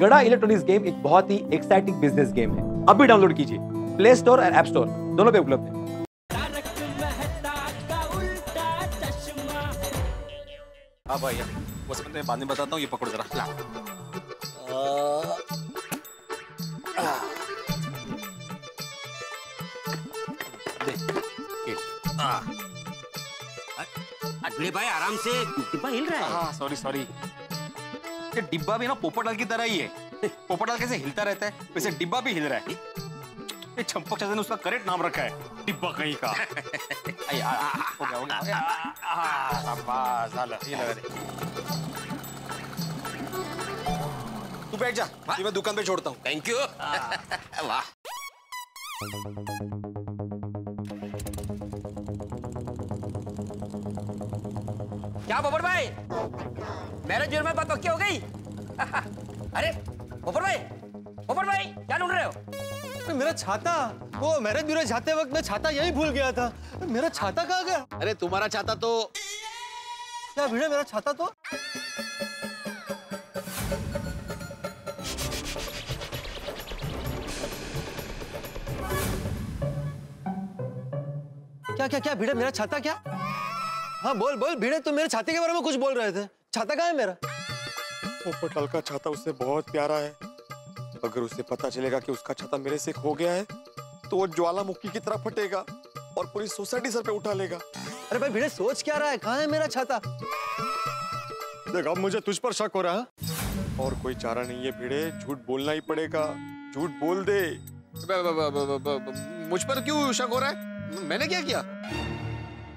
गड़ा electronics game एक बहुत ही एक्साइटिंग बिजनेस गेम है। अभी डाउनलोड कीजिए, प्ले स्टोर और ऐप स्टोर दोनों पे उपलब्ध है। हाँ भैया, वो सब मैं बाद में बताता हूँ, ये पकड़ो जरा। भिड़े भाई आराम से, डिब्बा हिल रहा है। हाँ सॉरी। ये डिब्बा भी ना पोपटलाल की तरह ही है। पोपटलाल कैसे हिलता रहता है, वैसे डिब्बा भी हिल रहा है। ये चंपक चाचा ने उसका करेक्ट नाम रखा है, डिब्बा कहीं का। हो गया। शाबाश, ये लगा दे। तू बैठ जा, ये मैं दुकान पे छोड़ता हूँ। Thank you. वाह। क्या पोपट भाई, मैरिज ब्यूरो में बात पक्की हो गई? अरे पोपट भाई क्या ढूंढ रहे हो? मेरा छाता, वो मैरिज ब्यूरो जाते वक्त मैं छाता यही भूल गया था। मेरा छाता कहाँ गया? अरे तुम्हारा छाता तो क्या भिड़े, मेरा छाता तो क्या भिड़े, मेरा छाता क्या? हाँ बोल भिड़े, तुम मेरे छाते के बारे में कुछ बोल रहे थे। छाता कहाँ है मेरा? पोपटलाल का छाता उससे बहुत प्यारा है। अगर उसे पता चलेगा कि उसका छाता मेरे से खो गया है तो वो ज्वालामुखी की तरह फटेगा और पूरी सोसाइटी सर पे उठा लेगा। अरे भाई भिड़े, सोच क्या रहा है? कहाँ है मेरा छाता? देख, अब मुझे तुझ पर शक हो रहा है। और कोई चारा नहीं है भिड़े, झूठ बोलना ही पड़ेगा। झूठ बोल दे। मुझ पर क्यों शक हो रहा है? मैंने क्या किया?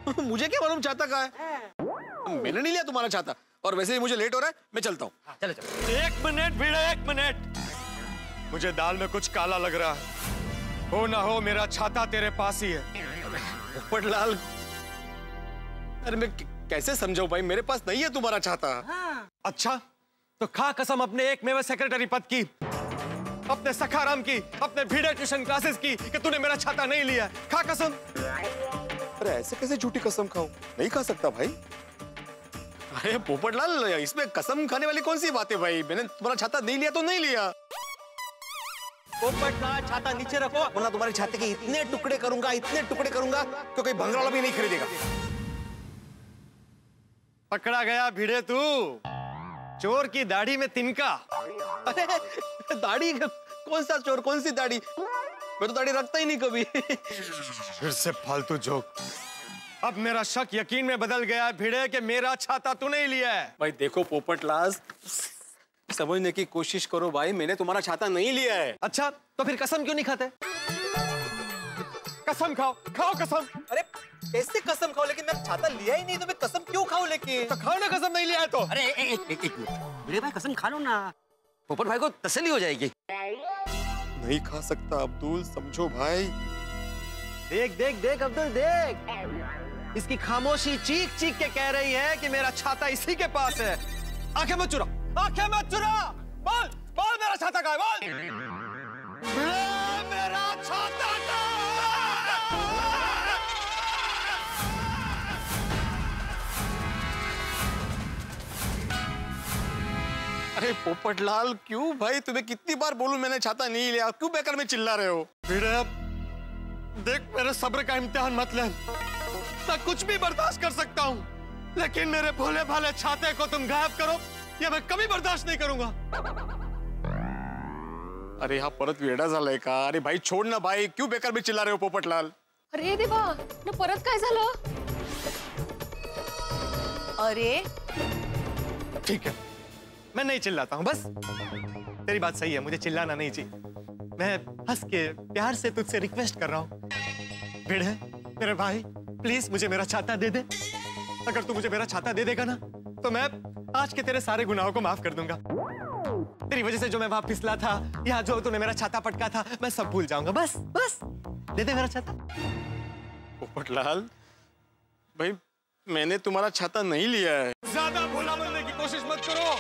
मुझे क्या मालूम छाता कहाँ है? मैंने नहीं लिया तुम्हारा छाता, और वैसे ही मुझे लेट हो रहा है, मैं चलता हूँ। चलो। एक मिनट भिड़े, एक मिनट। मुझे दाल में कुछ काला लग रहा है। हो ना हो मेरा छाता तेरे पास ही है। पोपटलाल, अरे मैं कैसे समझाऊं भाई, मेरे पास नहीं है तुम्हारा छाता। अच्छा, तो खा कसम अपने एक मेवा सेक्रेटरी पद की, अपने सखाराम की, अपने भिड़े ट्यूशन क्लासेस की, कि तूने मेरा छाता नहीं लिया। खा कसम। अरे ऐसे कैसे झूठी कसम खाऊं? नहीं खा सकता भाई। अरे पोपटलाल, इसमें कसम खाने वाली कौन सी बात है भाई? मैंने तुम्हारा छाता नहीं लिया तो नहीं लिया। पोपटलाल, छाता नीचे रखो, वरना तुम्हारे छाते के इतने टुकड़े करूंगा कि कोई भंगरवाला भी नहीं खरीदेगा। पकड़ा गया भिड़े तू, चोर की दाढ़ी में तिनका। अरे दाढ़ी, कौन सा चोर, कौन सी दाढ़ी? मैं तो दाढ़ी रखता ही नहीं कभी। फिर से फालतू जोक। अब मेरा शक यकीन में बदल गया भिड़े कि मेरा छाता तू नहीं लिया है। भाई देखो पोपटलाल, समझने की कोशिश करो भाई, मैंने तुम्हारा छाता नहीं लिया है। अच्छा, तो फिर कसम क्यों नहीं खाते? कसम खाओ कसम। अरे कैसे कसम खाओ? लेकिन मैं छाता लिया ही नहीं तो मैं कसम क्यों खाऊं? लेकिन तो खाओ ना, कसम नहीं लिया है तो। अरे एक मिनट, भिड़े भाई कसम खा लो ना, पोपट भाई को तसल्ली हो जाएगी। नहीं खा सकता अब्दुल, समझो भाई। देख अब्दुल, देख, इसकी खामोशी चीख के कह रही है कि मेरा छाता इसी के पास है। आंखें मत चुरा, बोल मेरा छाता कहाँ है? बोल मेरा छाता कहाँ है? अरे पोपटलाल, क्यों भाई? तुम्हें कितनी बार बोलूं मैंने छाता नहीं लिया, क्यों बेकार में चिल्ला रहे हो? देख, मेरे सब्र का इम्तिहान मत ले। मैं कुछ भी बर्दाश्त कर सकता हूँ, लेकिन मेरे भोले भाले छाते को तुम गायब करो, ये मैं कभी बर्दाश्त नहीं करूंगा। अरे हा परत वेडा झालाय का? अरे भाई छोड़ ना भाई, क्यों बेकार में चिल्ला रहे हो पोपटलाल? अरे देवा, ना परत काय झालं? अरे ठीक है, मैं नहीं चिल्लाता हूँ, बस। तेरी बात सही है, मुझे चिल्लाना नहीं चाहिए। मैं हंस के प्यार से तुझसे रिक्वेस्ट कर रहा हूँ, भिड़े मेरे भाई, प्लीज मुझे मेरा छाता दे दे। अगर तू मुझे मेरा छाता दे देगा ना, तो मैं आज के तेरे सारे गुनाहों को माफ कर दूंगा। तेरी वजह से जो मैं वहां फिसला था, या जो तूने मेरा छाता पटका था, मैं सब भूल जाऊंगा। बस दे दे मेरा छाता। पोपटलाल भाई, मैंने तुम्हारा छाता नहीं लिया है। ज्यादा भोला बनने की कोशिश मत करो।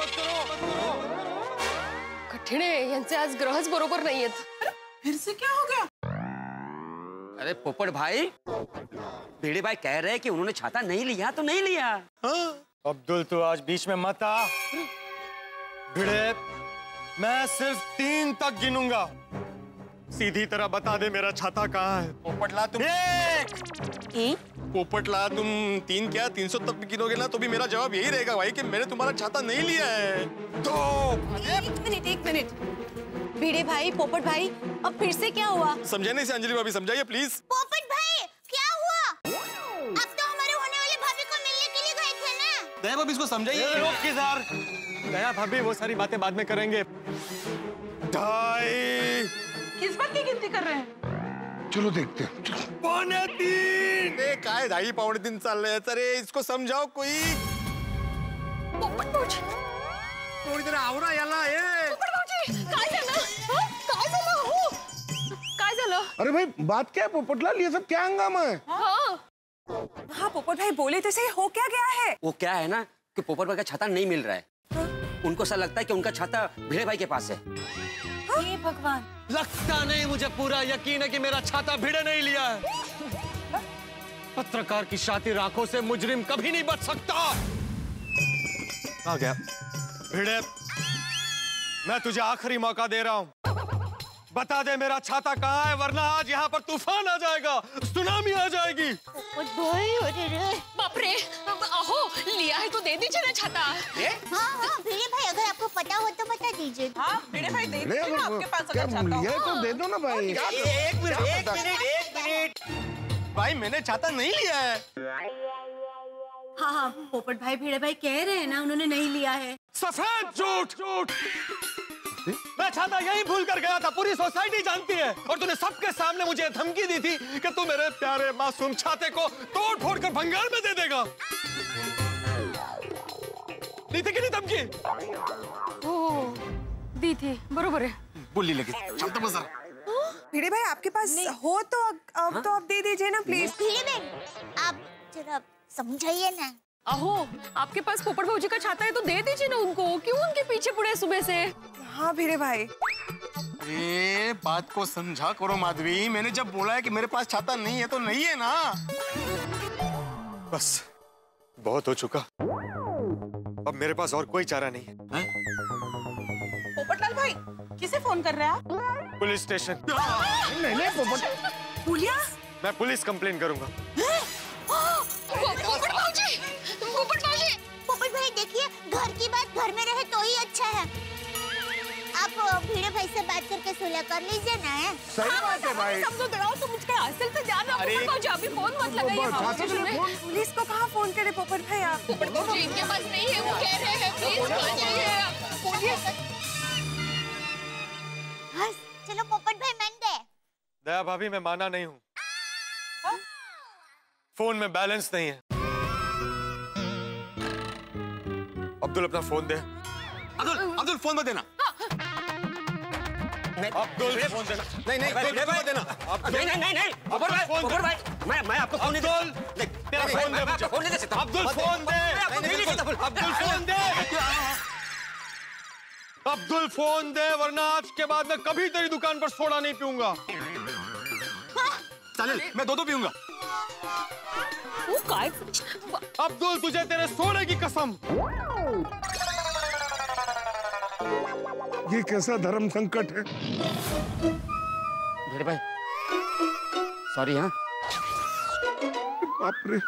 कठीण आहे, यांचे आज ग्रहच बरोबर नाहीयेत। फिर से क्या हो गया? अरे पोपट भाई, भिड़े भाई कह रहे हैं कि उन्होंने छाता नहीं लिया तो नहीं लिया। हाँ? अब्दुल, तू आज बीच में मत आ। भिड़े, मैं सिर्फ 3 तक गिनूंगा। सीधी तरह बता दे मेरा छाता कहाँ है। पोपटला तुम पोपटला तुम 3 क्या 300 तक भी गिनोगे ना तो भी मेरा जवाब यही रहेगा भाई कि मैंने तुम्हारा छाता नहीं लिया है। तो एक मिनट भिड़े भाई, पोपट भाई, अब फिर से क्या हुआ? समझाने से अंजलि भाभी समझाइए प्लीज। पोपट भाई क्या हुआ? अब तो हमारे होने वाले भाभी को मिलने के लिए गए थे ना। दया भाभी इसको समझाइए। रोक किधर? दया भाभी वो सारी बातें बाद में करेंगे। 2.5 किस बात की गिनती कर रहे हैं? चलो देखते हैं। 2.25 काय 2.5-2.25 चल रहे हैं। अरे इसको समझाओ कोई। पोपट भाऊजी, थोड़ी देर आवरा याला ये। पोपट भाऊजी, काय झालं? हं? काय झालं? हो. काय झालं? अरे भाई बात क्या है पोपटलाल, ये सब क्या हंगामा है? हाँ पोपट भाई बोले थे सही, हो क्या गया है? वो क्या है ना कि पोपट भाई का छाता नहीं मिल रहा है। उनको ऐसा लगता है कि उनका छाता भिड़े भाई के पास है। हे भगवान, लगता नहीं, मुझे पूरा यकीन है कि मेरा छाता भिड़े नहीं लिया है। पत्रकार की शातिर आंखों से मुजरिम कभी नहीं बच सकता। आ गया भिड़े, मैं तुझे आखिरी मौका दे रहा हूं। बता दे मेरा छाता कहाँ है, वरना आज यहाँ पर तूफान आ जाएगा, सुनामी आ जाएगी। बाप रे, अहो लिया है तो दे दीजिए ना छाता। हाँ भिड़े भाई अगर आपको पता हो तो बता दीजिए। हाँ भिड़े भाई दे दीजिए ना, आपके पास क्या अगर छाता लिया हो। है तो दे दो ना भाई। एक मिनट भाई मैंने छाता नहीं लिया है। हाँ पोपट भाई भिड़े भाई कह रहे हैं ना उन्होंने नहीं लिया है। सफेद झूठ। मैं छाता यही भूल कर गया था, पूरी सोसाइटी जानती है। और तूने सबके सामने मुझे धमकी दी थी कि तू मेरे प्यारे मासूम छाते को तोड़ फोड़ कर भंगार में दे देगा। दी थी कि नहीं धमकी? दी थी, बरोबर है। बुल्ली लगी छाता बस। भिड़े भाई आपके पास हो तो अब तो आप दे दीजिए ना प्लीज। भिड़े भाई आप जरा समझाइए ना। अहो आपके पास पोपट भाऊजी का छाता है तो दे दीजिए ना उनको, क्यों उनके पीछे पड़े सुबह से? हाँ भिड़े भाई, ए बात को समझा करो माधवी, मैंने जब बोला है कि मेरे पास छाता नहीं है तो नहीं है ना। बस बहुत हो चुका, अब मेरे पास और कोई चारा नहीं है। पोपटलाल भाई किसे फोन कर रहे हैं आप? Police station. नहीं पोपट, पुलिया? मैं पुलिस कंप्लेन करूंगा। पोपट भाऊजी, पोपट भाऊजी। पोपट भाई देखिए घर की बात घर में रहे तो ही अच्छा है। आप भिड़े भाई से बात करके सुलह कर लीजिए ना। सही बात है भाई। समझो दड़ाओ तुम मुझको असल से जाना। पोपट भाऊजी अभी फोन मत लगाइए भाऊजी में। पुलिस को कहाँ फोन करे पोपट भाई आप? पोपट भाऊजी इनके पास नहीं है, वो कह रहे हैं प्लीज आ जाइए। बोलिए। बस चलो पोपट भाई मान गए। दया भाभी मैं माना नहीं हूँ, फोन में बैलेंस नहीं है। अब्दुल अपना फोन दे। अब्दुल फोन मत देना। अब्दुल फोन देना। नहीं मत देना। नहीं पोपट भाई मैं आपको फोन नहीं दूंगा। तेरा फोन दे मुझे। फोन नहीं दे सकता। अब्दुल फोन दे। अब्दुल फोन दे। अब्दुल फोन दे, वरना आज के बाद मैं कभी तेरी दुकान पर सोडा नहीं पीऊंगा। चल मैं दो पीऊंगा। वो काय? अब्दुल तुझे तेरे सोने की कसम। ये कैसा धर्म संकट है? भिड़े भाई सॉरी। हाँ बाप रे।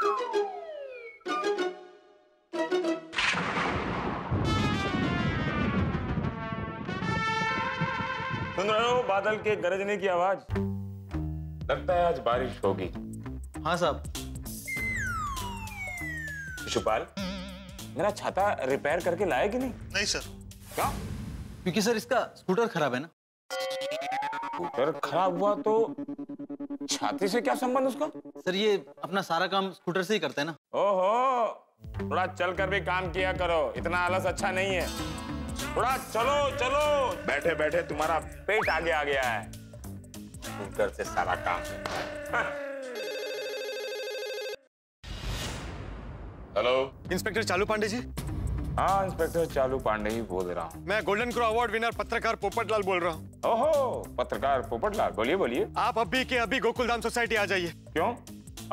सुन रहे हो बादल के गरजने की आवाज? लगता है आज बारिश होगी। हाँ साहब। शिशुपाल मेरा छाता रिपेयर करके लाया कि नहीं? नहीं सर। क्या? क्योंकि सर इसका स्कूटर खराब है ना। स्कूटर खराब हुआ तो छाती से क्या संबंध उसका? सर ये अपना सारा काम स्कूटर से ही करते हैं ना। ओहो, थोड़ा चल कर भी काम किया करो, इतना आलस अच्छा नहीं है। थोड़ा चलो चलो, बैठे बैठे तुम्हारा पेट आगे आ गया है। स्कूटर से सारा काम। हेलो इंस्पेक्टर चालू पांडे जी। हाँ इंस्पेक्टर चालू पांडे ही बोल रहा हूँ। मैं गोल्डन क्रो अवार्ड विनर पत्रकार पोपटलाल बोल रहा हूँ। ओहो पत्रकार पोपटलाल, बोलिए बोलिए। आप अभी के अभी गोकुलधाम सोसाइटी आ जाइए। क्यों,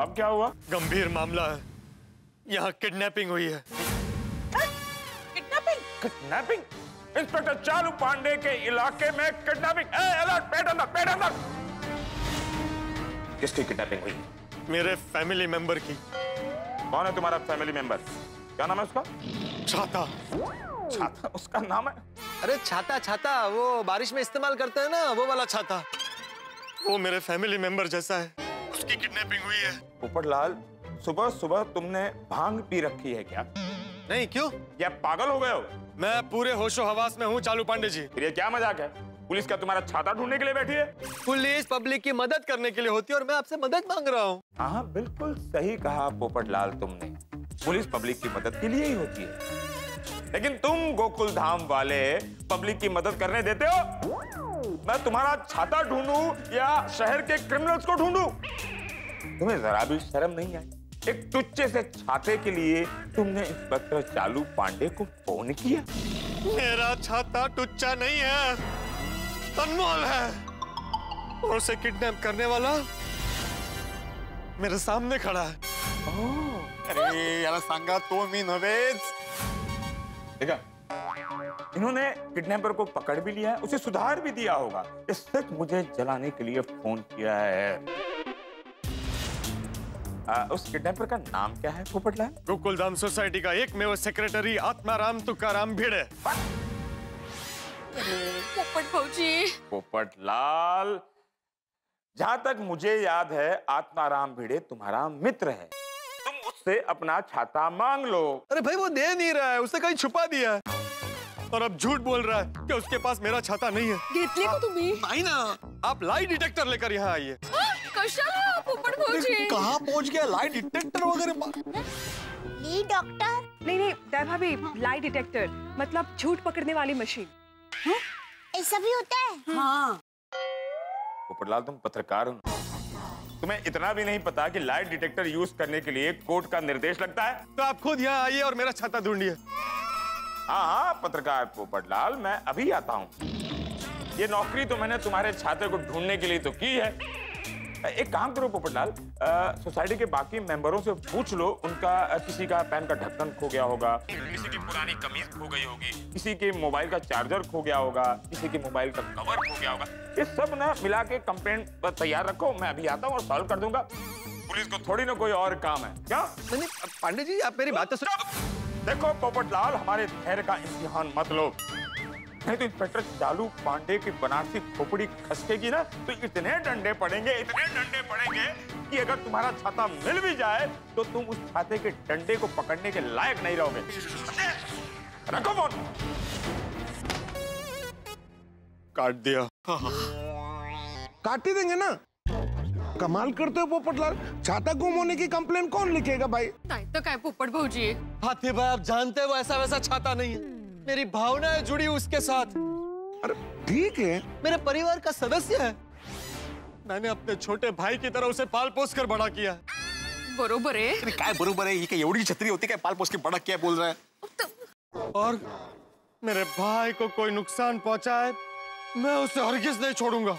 अब क्या हुआ? गंभीर मामला है, यहाँ किडनैपिंग हुई है। किडनैपिंग? किडनैपिंग? इंस्पेक्टर चालू पांडे के इलाके में किडनैपिंग। अलर्ट, पेट अंदर, पेट अंदर। किसकी किडनैपिंग हुई? मेरे फैमिली मेंबर की। कौन है तुम्हारा फैमिली मेंबर? क्या नाम है उसका? छाता। छाता उसका नाम है? अरे छाता, छाता वो बारिश में इस्तेमाल करते हैं ना, वो वाला छाता। वो मेरे फैमिली मेंबर जैसा है, उसकी किडनैपिंग हुई है। पोपटलाल, सुबह सुबह तुमने भांग पी रखी है क्या? नहीं, क्यों? या पागल हो गए हो? मैं पूरे होशो हवास में हूँ चालू पांडे जी। फिर ये क्या मजाक है? पुलिस क्या तुम्हारा छाता ढूंढने के लिए बैठी है? पुलिस पब्लिक की मदद करने के लिए होती है और मैं आपसे मदद मांग रहा हूँ। हाँ, बिल्कुल सही कहा पोपटलाल तुमने। पुलिस पब्लिक की मदद के लिए ही होती है, लेकिन तुम गोकुल धाम वाले पब्लिक की मदद करने देते हो? मैं तुम्हारा छाता ढूंढूं या शहर के क्रिमिनल्स को ढूंढूं? तुम्हें जरा भी शर्म नहीं आई? एक टुच्चे से छाते के लिए तुमने इंस्पेक्टर चालू पांडे को फोन किया? मेरा छाता टुच्चा नहीं है, अनमोल है, और उसे किडनैप करने वाला मेरे सामने खड़ा है। अरे यार सांगा तो मी नवेच। देखा, इन्होंने किडनैपर को पकड़ भी लिया है, उसे सुधार भी दिया होगा। ये सिर्फ मुझे जलाने के लिए फोन किया है। उस किडनैपर का नाम क्या है पोपटलाल? गोकुलधाम सोसाइटी का एकमेव सेक्रेटरी आत्माराम तुकाराम भिड़े। पोपट भौजी। पोपटलाल, जहां तक मुझे याद है आत्माराम भिड़े तुम्हारा मित्र है। तुम उससे अपना छाता मांग लो। अरे भाई वो दे नहीं रहा है, उसने कहीं छुपा दिया है और अब झूठ बोल रहा है कि उसके पास मेरा छाता नहीं है। घेतली को तुम्ही? नहीं ना, आप लाई डिटेक्टर लेकर यहाँ आइए। कशाला पोपट भौजी? कहाँ पहुँच गया लाई डिटेक्टर वगैरह? ली डॉक्टर? नहीं दया भाभी, लाई डिटेक्टर मतलब झूठ पकड़ने वाली मशीन। ऐसा भी होता है? हाँ। पोपटलाल, तुम पत्रकार हो, तुम्हें इतना भी नहीं पता कि लाई डिटेक्टर यूज करने के लिए कोर्ट का निर्देश लगता है? तो आप खुद यहाँ आइए और मेरा छाता ढूंढिए। हाँ, पत्रकार पोपटलाल, मैं अभी आता हूँ। ये नौकरी तो मैंने तुम्हारे छाते को ढूंढने के लिए तो की है। एक काम करो पोपटलाल, सोसाइटी के बाकी मेंबरों से पूछ लो, उनका किसी का पैन का ढक्कन खो गया होगा, किसी की पुरानी कमीज खो गई होगी, किसी के मोबाइल का चार्जर खो गया होगा, किसी के मोबाइल का कवर खो गया होगा। ये सब ना मिला के कंप्लेंट तैयार रखो, मैं अभी आता हूँ और सॉल्व कर दूंगा। पुलिस को थोड़ी ना कोई और काम है क्या? नहीं पांडे जी, आप मेरी बात तो सुनो। देखो पोपटलाल, हमारे धैर्य का इम्तिहान मत लो, नहीं तो इंस्पेक्टर चालू पांडे की बनारसी खोपड़ी खसकेगी ना, तो इतने डंडे पड़ेंगे कि अगर तुम्हारा छाता मिल भी जाए तो तुम उस छाते के डंडे को पकड़ने के लायक नहीं रहोगे। रखो फोन। काट दिया। काट ही देंगे ना। कमाल करते हो पोपटलाल, छाता गुम होने की कंप्लेन कौन लिखेगा भाई? नहीं तो क्या पोपट भौजी? हाथी भाई, आप जानते हो ऐसा वैसा छाता नहीं है, मेरी भावनाएं जुड़ी उसके साथ। अरे ठीक है, मेरे परिवार का सदस्य है, मैंने अपने छोटे भाई की तरह उसे पाल पोस कर बड़ा किया। बरोबर है। काय बरोबर है? ये क्या एवढी छतरी होती है? पाल पोस के बड़ा क्या बोल रहा है? और मेरे भाई को कोई नुकसान पहुंचाए, मैं उसे हरगिज नहीं छोड़ूंगा।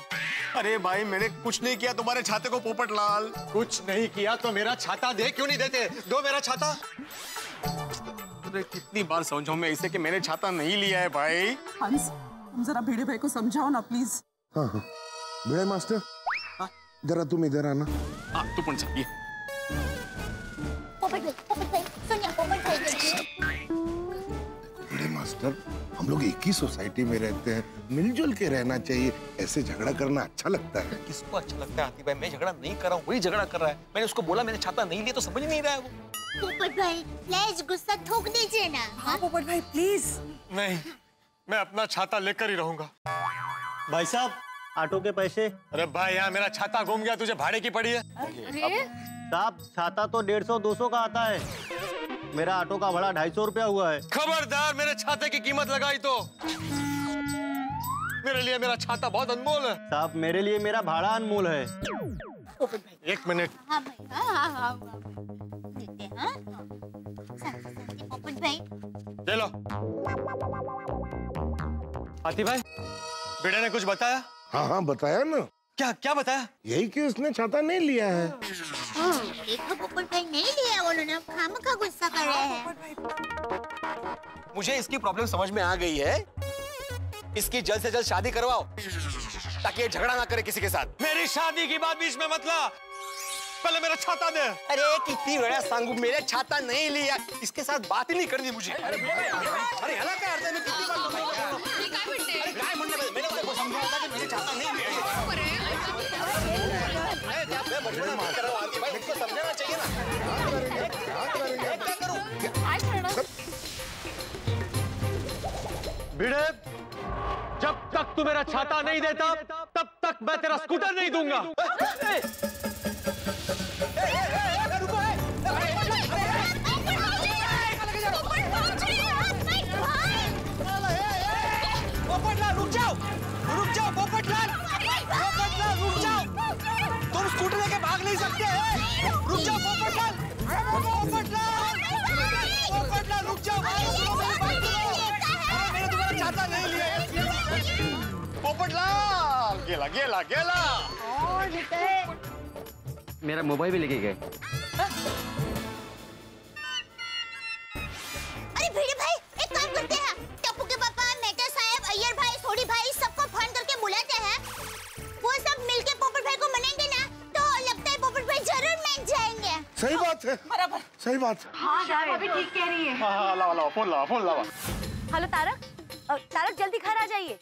अरे भाई, मैंने कुछ नहीं किया तुम्हारे छाते को पोपटलाल। कुछ नहीं किया तो मेरा छाता दे, क्यों नहीं देते? दो मेरा छाता। अरे कितनी बार समझाऊं मैं इसे कि मैंने छाता नहीं लिया है भाई। हंस, तुम जरा भिड़े भाई को समझाओ ना प्लीज। हाँ हाँ, भिड़े मास्टर, जरा तुम इधर आना। हाँ, तू पण चाहिए। पोपट भाई, सुनिए पोपट भाई। भिड़े मास्टर, हम लोग एक ही सोसाइटी में रहते हैं, मिलजुल के रहना चाहिए। ऐसे झगड़ा करना अच्छा लगता है? किसको अच्छा लगता है हाथी भाई? मैं झगड़ा नहीं कर रहा हूँ, वही झगड़ा कर रहा है। मैंने उसको बोला मैंने छाता नहीं लिया तो समझ नहीं रहा है वो। पोपट भाई, प्लीज गुस्सा थूक दीजिए ना। हाँ पोपट भाई प्लीज। नहीं, मैं अपना छाता लेकर ही रहूंगा। भाई साहब, ऑटो के पैसे। अरे भाई, यहाँ मेरा छाता गुम गया, तुझे भाड़े की पड़ी है। अरे साहब, छाता तो 150-200 का आता है, मेरा ऑटो का भाड़ा 250 रुपया हुआ है। खबरदार मेरे छाते की कीमत लगाई तो। मेरे लिए मेरा छाता बहुत अनमोल है। साहब, मेरे लिए मेरा भाड़ा अनमोल है। एक मिनट। हाँ भाई, हाँ देते हैं। हाँ शांति पोपट भाई। ले लो। हाथी भाई, बेटे ने कुछ बताया? हाँ हाँ, बताया ना। क्या क्या बताया? यही कि उसने छाता नहीं लिया है। देखो पोपट भाई नहीं लिया, उन्होंने खामखा गुस्सा कर रहे हैं। मुझे इसकी प्रॉब्लम समझ में आ गई है। इसकी जल्द से जल्द शादी करवाओ ताकि ये झगड़ा ना करे किसी के साथ। मेरी शादी की बात बीच में मत ला, पहले मेरा छाता दे। अरे कितनी बड़ा सांगू, मेरे छाता नहीं लिया, इसके साथ बात ही नहीं करनी मुझे। अरे हला क्या अर्थ है, मैं कितनी बार अरे काय म्हणणे, मैंने उसको समझाया था कि मेरे छाता नहीं लिया। मैं बचपन में कर रहा हूं आंटी भाई, इसको समझाना चाहिए ना। क्या करूं? भिड़े, जब तक तू मेरा छाता नहीं देता तब तक मैं तेरा स्कूटर नहीं दूंगा। रुक जाओ पोपटलाल, रुक जाओ, तुम स्कूटर लेके भाग नहीं सकते। रुक जाओ पोपटलाल, रुक जाओ, मैंने तुम्हारा छाता नहीं लिया। पोपटलाल गेला गेला गेला। मेरा मोबाइल भी लेके गए। अरे भिड़े भाई, एक काम करते हैं, टप्पू के पापा, मेहता साहब, अय्यर भाई, सोडी भाई सबको फोन करके बुलाते हैं। वो सब मिलके पोपट भाई को मनाएंगे ना, तो लगता है पोपट भाई जरूर मान जाएंगे। सही बात है, बराबर सही बात। हाँ भाभी ठीक कह रही है। हाँ लावा फोन लावा। हेलो तारक, तारक जल्दी घर आ जाइए।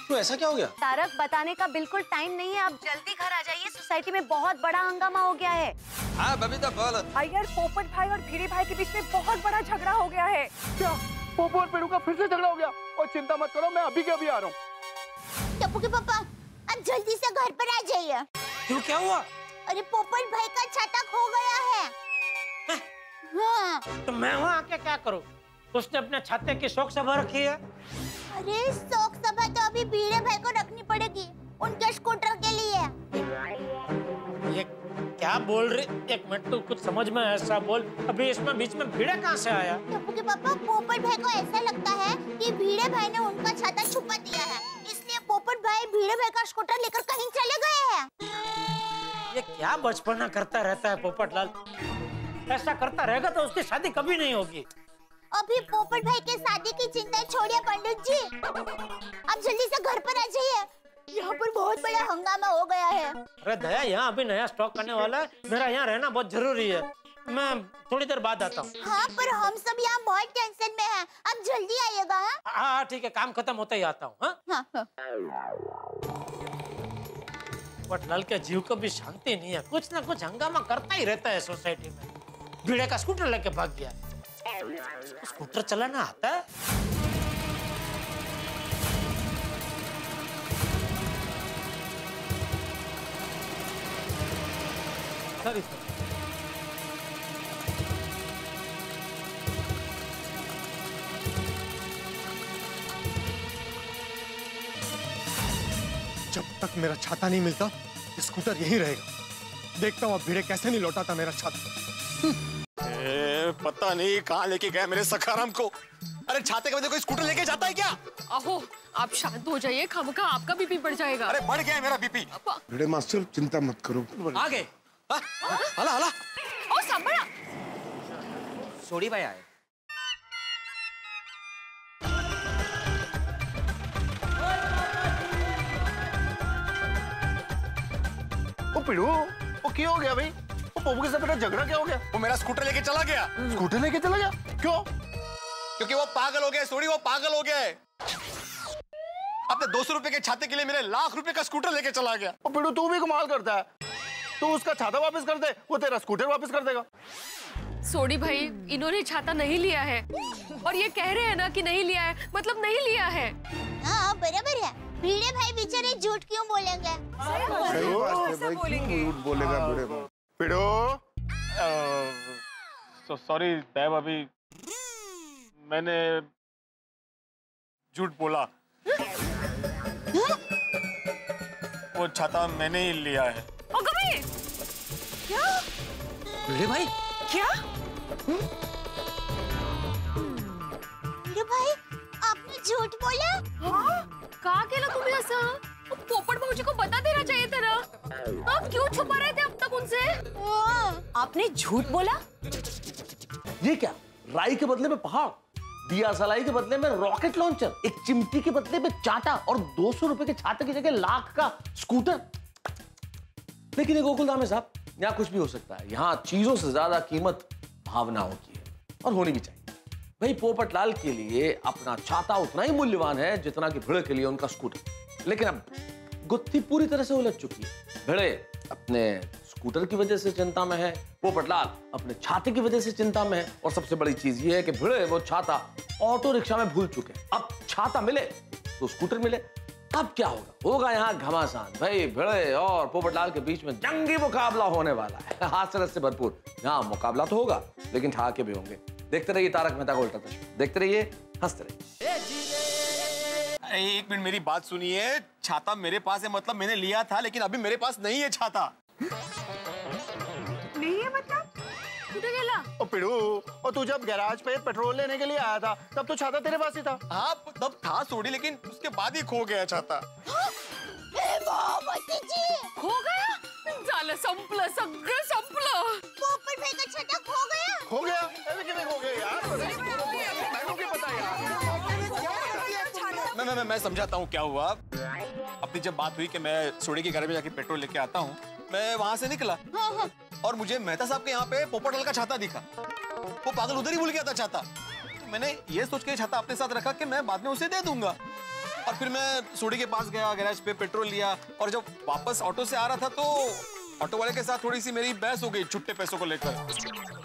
तो ऐसा क्या हो गया? तारक बताने का बिल्कुल टाइम नहीं है, आप जल्दी घर आ जाइए, सोसाइटी में बहुत बड़ा हंगामा हो गया है। हाँ बबीता बोल। अय्यर पोपट भाई और भिड़े भाई के बीच में बहुत बड़ा झगड़ा हो गया है। क्या पोपो और पेड़ू का फिर से झगड़ा हो गया? और चिंता मत करो, मैं अभी के अभी आ रहा हूँ। टप्पू के पापा, आप जल्दी से घर पर आ जाइए। क्यों, क्या हुआ? अरे पोपट भाई का छाता खो गया है। हाँ। तो मैं वहाँ आके क्या करूँ? उसने अपने छाते की शौक सभा रखी है। अरे शौक सभा तो अभी भिड़े भाई को रखनी पड़ेगी, उनके स्कूटर के लिए। ये क्या बोल रही? एक मिनट, तू कुछ समझ में ऐसा बोल। अभी इसमें बीच में भिड़े कहाँ से आया? टप्पू के पापा, पोपट भाई को ऐसा लगता है कि भिड़े भाई ने उनका छाता छुपा दिया है, इसलिए पोपट भाई भिड़े भाई का स्कूटर लेकर कहीं चले गए हैं। ये क्या बचपना करता रहता है पोपटलाल? ऐसा करता रहेगा तो उसकी शादी कभी नहीं होगी। अभी पोपट भाई के शादी की चिंता छोड़िए पंडित जी, आप जल्दी से घर पर आ जाइए, यहाँ पर बहुत बड़ा हंगामा हो गया है। अरे दया, यहाँ अभी नया स्टॉक करने वाला है, मेरा यहाँ रहना बहुत जरूरी है, मैं थोड़ी देर बाद आता हूँ। हाँ, पर हम सब यहाँ बहुत टेंशन में हैं, आप जल्दी आइएगा। हाँ ठीक है, काम खत्म होता ही आता हूँ। हाँ? पोपटलाल के जीव को भी शांति नहीं है, कुछ ना कुछ हंगामा करता ही रहता है सोसाइटी में। भिड़े का स्कूटर लेके भाग गया। स्कूटर चलाना आता है? Sorry sir. जब तक मेरा छाता नहीं मिलता, स्कूटर यहीं रहेगा। देखता हूँ अब भिड़े कैसे नहीं लौटाता मेरा छाता। पता नहीं कहाँ लेके गया मेरे सखाराम को। अरे छाते के बदले कोई स्कूटर लेके जाता है क्या? अहो, आप शांत हो जाइए, खामखा आपका बीपी बढ़ जाएगा। अरे बढ़ गया है मेरा बीपी। भिड़े मास्टर चिंता मत करो। आ गए। हला हला। ओ संभला। सोडी भाई आए। ओ पिड़ू, वो क्या हो गया भाई? वो पोपू के साथ मेरा झगड़ा क्या हो गया? वो मेरा स्कूटर लेके चला गया। स्कूटर लेके चला गया? क्यों? क्योंकि वो पागल हो गया है, सोडी, वो पागल हो गया है। अपने 200 रुपए के छाते के लिए मेरे लाख रुपए का स्कूटर लेके चला गया। ओ पिड़ू, तू भी कमाल करता है। तू उसका छाता वापस कर दे, वो तेरा स्कूटर वापस कर देगा। सोडी भाई, इन्होंने छाता नहीं लिया है और ये कह रहे हैं ना कि नहीं लिया है, मतलब नहीं लिया है। हाँ बराबर है, भिड़े भाई बेचारे झूठ क्यों बोलेंगे? सही बात है भाई, क्यों झूठ बोलेगा भिड़े भाई? पिड़ू, सॉरी देव, अभी मैंने झूठ बोला। वो छाता मैंने ही लिया है। ओ कभी? क्या? भिड़े भाई? क्या? भिड़े भाई, आपने झूठ बोला? हाँ? कहा केला तुम्ही असं? पोपट भाऊजी को बता देना चाहिए था ना। आप क्यों छुपा रहे थे अब तक उनसे? आपने झूठ बोला? ये क्या? राई के बदले में पहाड़? दिया सलाई के बदले में रॉकेट लॉन्चर, एक चिमटी के बदले में चाटा और 200 रुपए के छाते की जगह लाख का स्कूटर। लेकिन गोकुलधाम है साहब, यहाँ कुछ भी हो सकता है। यहाँ चीजों से ज्यादा कीमत भावनाओं की है, और होनी भी चाहिए। भाई पोपटलाल के लिए अपना छाता उतना ही मूल्यवान है जितना कि भिड़े के लिए उनका स्कूटर। लेकिन अब गुत्थी पूरी तरह से उलझ चुकी है। भिड़े अपने स्कूटर की वजह से चिंता में है, पोपटलाल अपने छाते की वजह से चिंता में है, और सबसे बड़ी चीज ये है कि भिड़े वो छाता ऑटो रिक्शा में भूल चुके हैं। अब छाता मिले तो स्कूटर मिले, अब क्या होगा? होगा यहाँ घमासान। भाई भिड़े और पोपटलाल के बीच में जंगी मुकाबला होने वाला है, हास्य से भरपूर। यहाँ मुकाबला तो होगा, लेकिन ठहाके भी होंगे। देखते रहिए तारक मेहता का उल्टा चश्मा, देखते रहिए, हंसते रहिए। एक मिनट मेरी बात सुनिए। छाता मेरे पास है मतलब मैंने लिया था, लेकिन अभी मेरे पास नहीं है छाता। नहीं है मतलब? कुठे गेला? ओ पिड़ू, और तू जब गैराज पे पेट्रोल लेने के लिए आया था तब तो छाता तेरे पास ही था। हाँ तब था सोडी, लेकिन उसके बाद ही खो गया छाता। खो गया? झालं, संपलं, सगळं संपलं। पोपट भाई का छाता खो गया? खो गया? ऐसे कैसे खो गया यार? मेरे को क्या पता यार? मैं समझाता हूँ क्या हुआ। अपनी जब बात हुई कि मैं सोडी के घर में जाके पेट्रोल लेके आता हूँ, मैं वहां से निकला और मुझे मेहता साहब के यहाँ पे पोपटलाल का छाता दिखा। वो पागल उधर ही भूल गया था छाता। तो मैंने ये सोच के छाता अपने साथ रखा कि मैं बाद में उसे दे दूंगा। और फिर मैं सोडी के पास गया, गैराज पे पेट्रोल लिया, और जब वापस ऑटो से आ रहा था तो ऑटो वाले के साथ थोड़ी सी मेरी बहस हो गई छुट्टे पैसों को लेकर,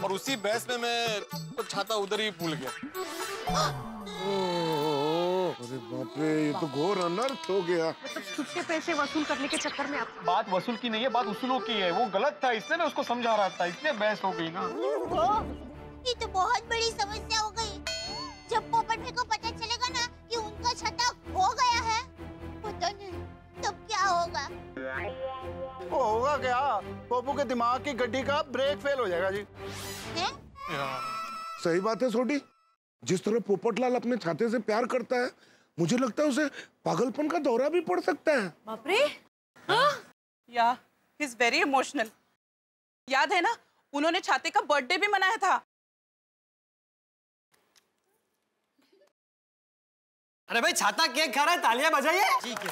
और उसी बहस में मैं तो छाता उधर ही भूल गया। अरे बाप रे, ये तो घोर अनर्थ हो गया। मतलब छुट्टे पैसे वसूल करने के चक्कर में आप बात वसूल की नहीं है, बात उसूलों की है। वो गलत था, इसलिए मैं उसको समझा रहा था, इसलिए बहस हो गई ना। ये तो बहुत बड़ी समस्या हो गई। जब पोपट भाई को पता चलेगा ना कि उनका छाता खो गया है, पता नहीं तब क्या होगा। वो होगा क्या? पोपू के दिमाग की गड्डी का ब्रेक फेल हो जाएगा जी। सही बात है सोडी। जिस तरह पोपटलाल अपने छाते से प्यार करता है, मुझे लगता है उसे पागलपन का दौरा भी पड़ सकता है। बाप रे। या ही इज वेरी इमोशनल। याद है ना, उन्होंने छाते का बर्थडे भी मनाया था। अरे भाई छाता केक खा रहा है, तालियां बजाइए। ठीक है।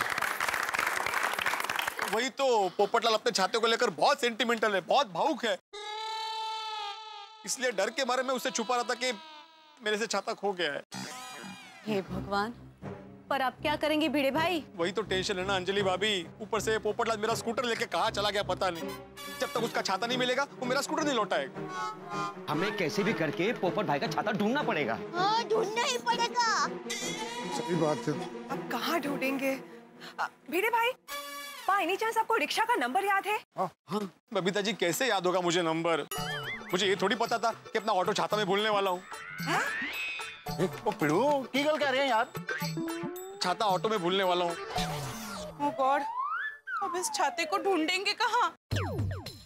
वही तो, पोपटलाल अपने छाते को लेकर बहुत सेंटिमेंटल है, बहुत भावुक है। इसलिए डर के मारे में उससे छुपा रहा था कि मेरे से छाता खो गया है। हे भगवान, पर आप क्या करेंगे भिड़े भाई? वही तो टेंशन है ना अंजलि भाभी। ऊपर से पोपटलाल मेरा स्कूटर लेके कहाँ चला गया पता नहीं। जब तक उसका छाता नहीं मिलेगा वो मेरा स्कूटर नहीं लौटाएगा। हमें कैसे भी करके पोपट भाई का छाता ढूंढना पड़ेगा। हाँ, ढूंढना ही पड़ेगा। सही बात है। अब कहाँ ढूंढेंगे? भिड़े भाई, बाय एनी चांस आपको रिक्शा का नंबर याद है? हाँ। बबीता जी कैसे याद होगा मुझे नंबर? मुझे ये थोड़ी पता था कि अपना ऑटो छाता में भूलने वाला हूँ। वो पिड़ू की गल कह रहे हैं यार? छाता ऑटो में भूलने वाला हूँ। ओह गॉड, अब इस छाते को ढूंढेंगे कहाँ?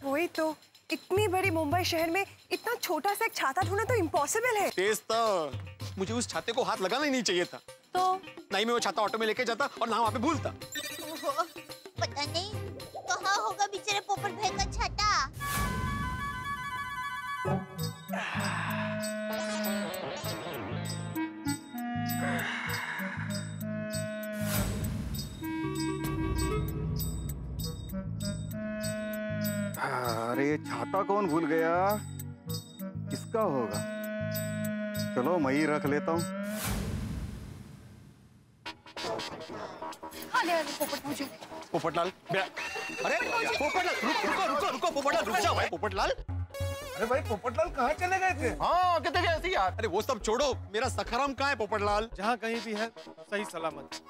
वही तो, इतनी बड़ी मुंबई शहर में इतना छोटा सा एक छाता ढूंढना तो इम्पॉसिबल है। तेज तो मुझे उस छाते को हाथ लगाना ही नहीं चाहिए था। तो नहीं मैं वो छाता ऑटो में लेके जाता और ना वहाँ पे भूलता। पता नहीं कहाँ होगा बेचारे पोपट भाई का छाता। अरे ये छाता कौन भूल गया? किसका होगा? चलो मैं ही रख लेता हूँ। पोपटलाल, अरे पोपटलाल रुको रुको रुको पोपटलाल रुक जाओ भाई। पोपटलाल, अरे भाई पोपटलाल कहाँ चले गए थे? हाँ कितने गए ऐसे यार? अरे वो सब छोड़ो, मेरा सखाराम कहाँ है पोपटलाल? जहाँ कहीं भी है सही सलामत।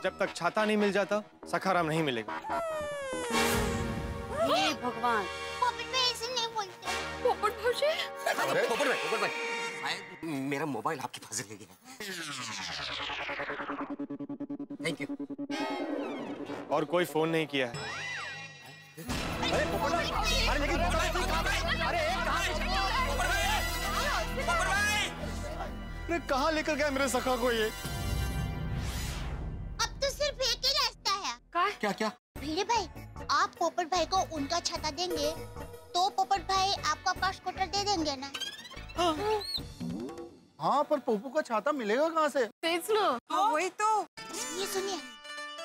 जब तक छाता नहीं मिल जाता सखाराम नहीं मिलेगा। हे भगवान, पोपट भाई ऐसे नहीं बोलते। पोपट भाई, पोपट भाई, मेरा मोबाइल आपके पास रह गया। Thank you. और कोई फोन नहीं किया है। अरे पोपटलाल, अरे लेकिन अरे कहाँ लेकर गया मेरे सखा को ये? अब तो सिर्फ एक ही रास्ता है। क्या क्या? भिड़े भाई, आप पोपट भाई को उनका छाता देंगे तो पोपट भाई आपको आपका स्कूटर दे देंगे ना? हाँ, पर पोपू का छाता मिलेगा कहाँ से? तेज ना। हाँ, वही तो। ये सुनिए,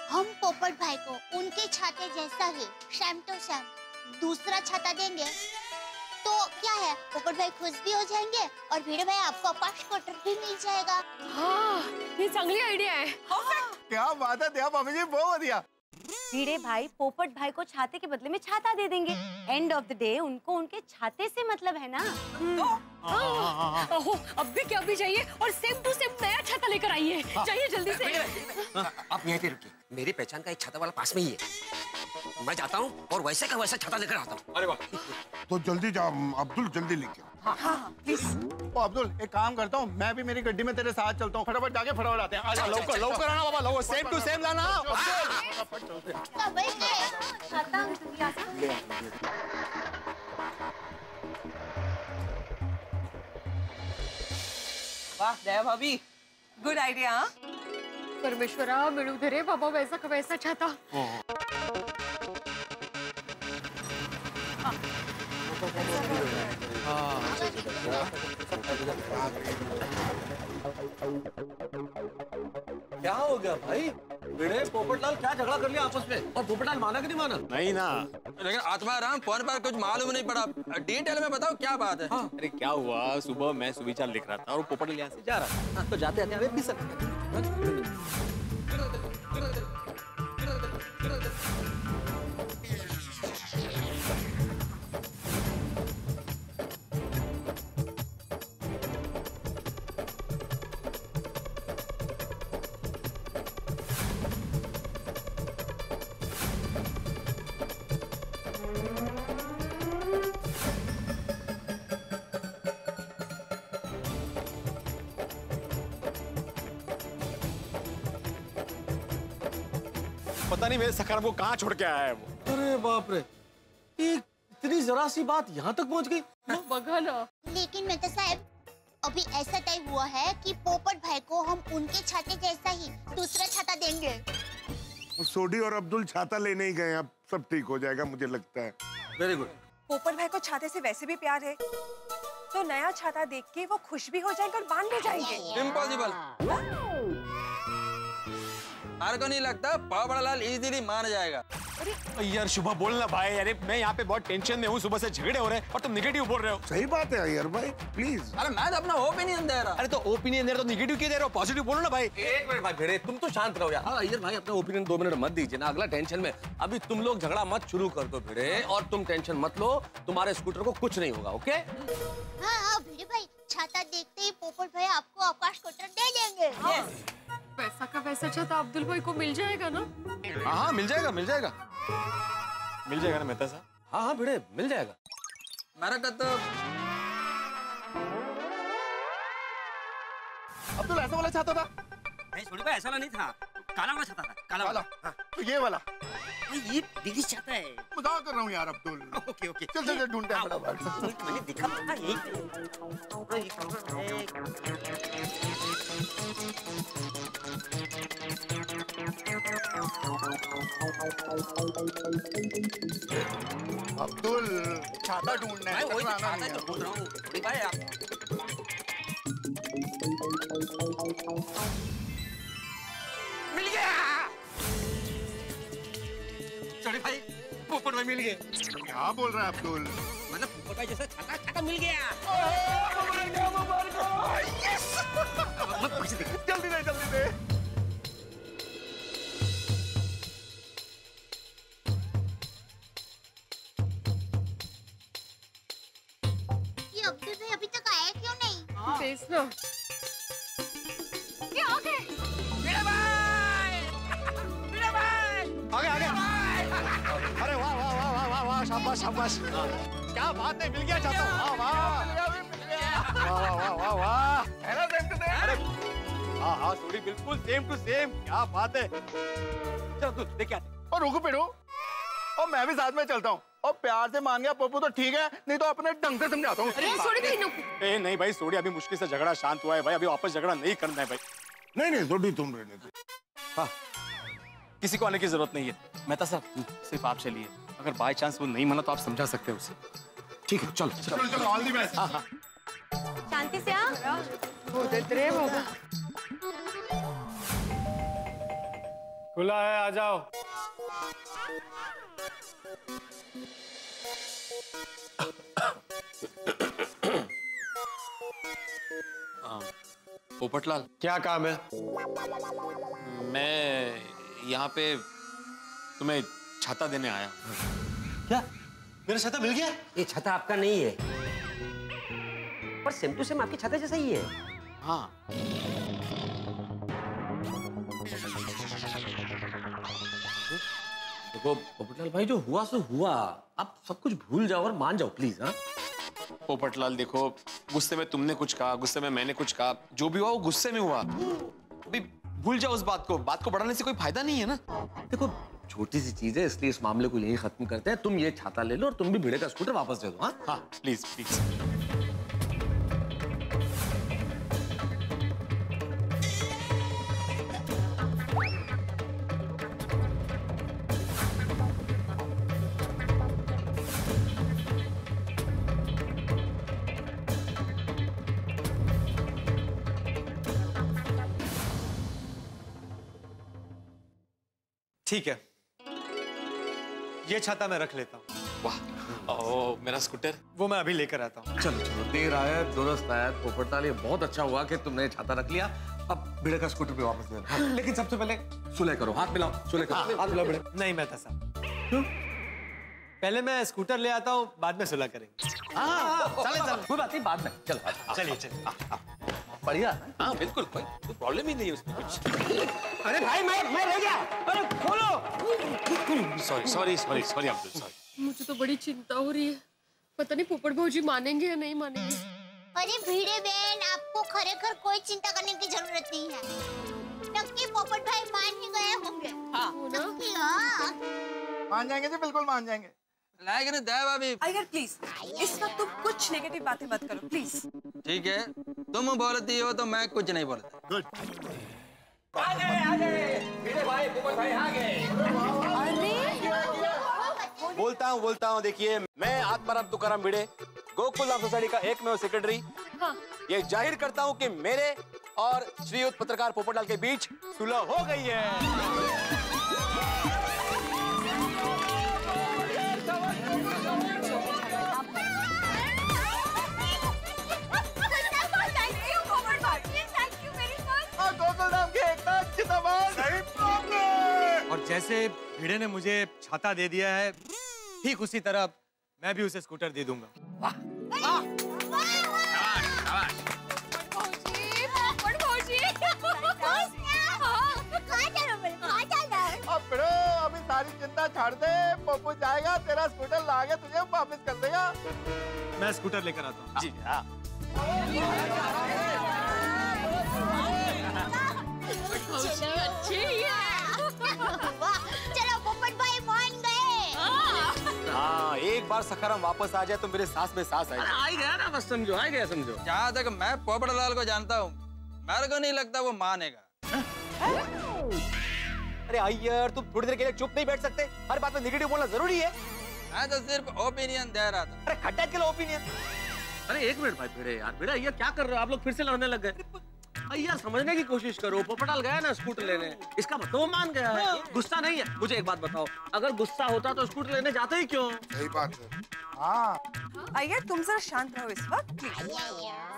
हम पोपट भाई को उनके छाते जैसा ही सेम टू सेम दूसरा छाता देंगे तो क्या है, पोपट भाई खुश भी हो जाएंगे और भिड़े भाई आपको आकाश स्कूटर भी मिल जाएगा। हाँ, ये चांगली आइडिया है। क्या बात है दिया भाभी जी, बहुत बढ़िया। भिड़े भाई पोपट भाई को छाते के बदले में छाता दे देंगे। एंड ऑफ द डे उनको उनके छाते से मतलब है ना। ओहो, अब भी क्या भी चाहिए और सेम टू सेम नया छाता लेकर आइए। चाहिए जल्दी से। आप यहीं पे रुकिए, मेरी पहचान का एक छाता वाला पास में ही है। मैं जाता हूँ और वैसे का वैसा छाता लेकर आता हूँ। अरे वाह, तो जल्दी जा अब्दुल, जल्दी लेके आओ। हाँ, प्लीज। ओ अब्दुल, एक काम करता हूँ, मैं भी मेरी गड्डी में तेरे साथ चलता हूँ। फटाफट जाके फटाफट आते हैं। आजा, लौकर लौकर आना बाबा, लौकर सेम टू सेम लाना। वाह दया भाभी, गुड आइडिया। परमेश्वरा मिळू दे रे बाबा वैसा का वैसा छाता। क्या हो गया भाई? भिड़े पोपटलाल क्या झगड़ा कर लिया आपस में? और पोपटलाल माना कि नहीं माना? नहीं ना, लेकिन आत्माराम फोन पर कुछ मालूम नहीं पड़ा। डिटेल में बताओ क्या बात है। हाँ। अरे क्या हुआ, सुबह मैं सुविचार लिख रहा था और पोपटलाल यहाँ से जा रहा था, तो जाते जाते हमें फिसल। पता नहीं मेरे सखाराम को कहाँ छोड़ के आया है वो। अरे बाप रे, इतनी जरा सी बात यहाँ तक पहुँच गई। बगा ना। लेकिन मेहता साहब, अभी ऐसा तय हुआ है कि पोपट भाई को हम उनके छाते जैसा ही दूसरा छाता देंगे। सोडी और अब्दुल छाता लेने ही गए, अब सब ठीक हो जाएगा मुझे लगता है। Very good. पोपट भाई को छाते से वैसे भी प्यार है, तो नया छाता देख के वो खुश भी हो जाएंगे और बांध भी जाएंगे। इम्पॉसिबल। हर को नहीं लगता पोपटलाल इजीली मान जाएगा। अरे यार शुभा बोलना भाई, अरे मैं यहाँ पे बहुत टेंशन में हूँ, सुबह से झगड़े हो रहे हैं और तुम निगेटिव बोल रहे हो। सही बात है अय्यर भाई, प्लीज। अरे मैं तो अपना ओपिनियन दे रहा। अरे तो ओपिनियन दे रहे हो तो निगेटिव क्यों दे रहे हो? पॉजिटिव बोलो ना भाई। एक मिनट भाई भिड़े, तुम तो शांत रहो यार। अय्यर भाई अपना ओपिनियन 2 मिनट मत दीजिए ना, अगला टेंशन में। अभी तुम लोग झगड़ा मत शुरू कर दो भिड़े, और तुम टेंशन मत लो, तुम्हारे स्कूटर को कुछ नहीं होगा। ओके? हाँ भिड़े भाई, छाता देखते ही पोपट भाई आपको आकाश स्कूटर दे देंगे। वैसा का वैसा छाता अब्दुल भाई को मिल जाएगा ना? हाँ मिल जाएगा, मिल जाएगा, मिल जाएगा ना मेहता साहब। हाँ हाँ भिड़े मिल जाएगा। मेरा तो अब्दुल ऐसा वाला छाता था? नहीं छोड़ी भाई, ऐसा वाला नहीं था, काला वाला छाता था। काला वाला। हाँ। तो ये वाला? ये बिल्ली छाता है। मजाक कर रहा हूँ यार अब्दुल। ओके ओके, चल चल ढूंढते हैं फटाफट। मैंने देखा था यही। अब्दुल छाता ढूंढना है। वही तो छाता ढूंढ रहा हूँ भाई। आप मिल गया। चढ़ी भाई, पोपट भाई मिल गए। क्या बोल रहा है अब्दुल? मतलब पोपट भाई जैसा छाता छाता मिल गया। जल्दी दे, जल्दी दे। ये अब्दुल भाई अभी तक आया क्यों नहीं? तेज ना। ये आ गए। भिड़े भाई, भिड़े भाई, आगे आगे। अरे वाह वाह वाह वाह वाह वाह, शाबाश शाबाश, क्या बात है, मिल गया छाता। वाह वाह वाह वाह वाह वाह। है ना सेम टू सेम? अरे हाँ हाँ सोडी, बिल्कुल सेम टू सेम, क्या बात है। चलो तू देख आते। और रुको पेड़ो, और मैं भी साथ में चलता हूँ। और प्यार से मान गया पप्पू तो ठीक है, नहीं तो अपने ढंग से समझाता हूँ। ए नहीं भाई सोडी, अभी मुश्किल से झगड़ा शांत हुआ है भाई, अभी वापस झगड़ा नहीं करना है भाई। नहीं नहीं सोडी तुम रहने दो। हाँ, किसी को आने की जरूरत नहीं है मेहता साहब, सिर्फ आप चलिए। अगर बाय चांस वो नहीं माना तो आप समझा सकते हैं उसे। ठीक है चलो चलो ऑल द बेस्ट। हाँ हाँ शांति से आ। खुला है, आ जाओ। पोपटलाल, क्या काम है? मैं यहाँ पे तुम्हें छाता देने आया। क्या मेरा छाता मिल गया? ये छाता आपका नहीं है, पर सेम टू सेम आपके छाते जैसा ही है। हाँ। देखो पोपटलाल भाई, जो हुआ सो हुआ, आप सब कुछ भूल जाओ और मान जाओ प्लीज। हाँ पोपटलाल देखो, गुस्से में तुमने कुछ कहा, गुस्से में मैंने कुछ कहा, जो भी हुआ वो गुस्से में हुआ। अभी भूल जाओ उस बात को बढ़ाने से कोई फायदा नहीं है ना। देखो छोटी सी चीज है, इसलिए इस मामले को यही खत्म करते हैं। तुम ये छाता ले लो और तुम भी भिड़े का स्कूटर वापस दे दो। हाँ प्लीज प्लीज। ठीक है, ये छाता मैं रख लेता हूँ। वाह, ओ मेरा स्कूटर, वो मैं अभी लेकर आता हूँ। चलो चलो, देर आया दुरुस्त आया। पोपटलाल, ये बहुत अच्छा हुआ कि तुमने छाता रख लिया। अब भिड़े का स्कूटर पे वापस दे दो। हाँ, लेकिन सबसे पहले सुलह करो, हाथ मिलाओ, सुलह करो। हाथ मिलाओ भिड़े। नहीं मेहता साहब, क्यों? पहले मैं स्कूटर ले आता हूँ, बाद में सुलह करेंगे। चले कोई बात नहीं, बाद में। चलो चलिए चलिए। बढ़िया। हाँ बिल्कुल, कोई प्रॉब्लम ही नहीं है उसमें कुछ। अरे भाई मैं रह गया, अरे खोलो। Sorry Abdul, sorry. मुझे तो बड़ी चिंता हो रही है, पता नहीं पोपट भाजी मानेंगे या नहीं मानेंगे। अरे भिड़े बहन, आपको खरेखर कोई चिंता करने की जरूरत नहीं है। नक्की पोपट भाई मान ही गए होंगे। हाँ। नक्की, हाँ। मान जाएंगे जी, बिल्कुल मान जाएंगे। लाएंगे ना दया भाभी। अगर प्लीज इस वक्त तुम कुछ नेगेटिव बातें मत करो प्लीज। ठीक है, तुम बोलती हो तो मैं कुछ नहीं बोलता। गुड। आ गए मेरे भाई, पोपट भाई आ गए। बोलता हूँ, देखिए, मैं आत्माराम तुकाराम भिड़े, गोकुल राम सोसाइटी का एकमेव सेक्रेटरी, ये जाहिर करता हूँ कि मेरे और श्रीयुत पत्रकार पोपटलाल के बीच सुलह हो गई है। और जैसे भिड़े ने मुझे छाता दे दिया है, ठीक उसी तरह मैं भी उसे स्कूटर दे दूंगा। अभी सारी चिंता छोड़ दे, पप्पू जाएगा, तेरा स्कूटर लाके तुझे वापस कर देगा। मैं स्कूटर लेकर आता हूँ। जी हाँ। चलो पोपट भाई मान गए। हाँ, एक बार सखाराम वापस आ जाए तो मेरे सांस में सांस आएगी। आ गया ना, बस समझो, आ गया समझो। जहाँ तक मैं पोपटलाल को जानता हूँ, मेरे को नहीं लगता वो मानेगा। अरे अय्यर, तुम थोड़ी देर के लिए चुप नहीं बैठ सकते? हर बात में नेगेटिव बोलना जरूरी है। मैं तो सिर्फ ओपिनियन दे रहा था। अरे खड्डा के लिए ओपिनियन? अरे एक मिनट भाई भिड़े यार, भिड़े ये क्या कर रहे हो आप लोग? फिर से लड़ने लग गए। यार समझने की कोशिश करो, पोपटलाल गया ना स्कूटर लेने, इसका मतलब वो मान गया है, गुस्सा नहीं है। मुझे एक बात बताओ, अगर गुस्सा होता तो स्कूटर लेने जाते ही क्यों? सही बात है। हाँ अय्यर, तुम जरा शांत रहो इस वक्त।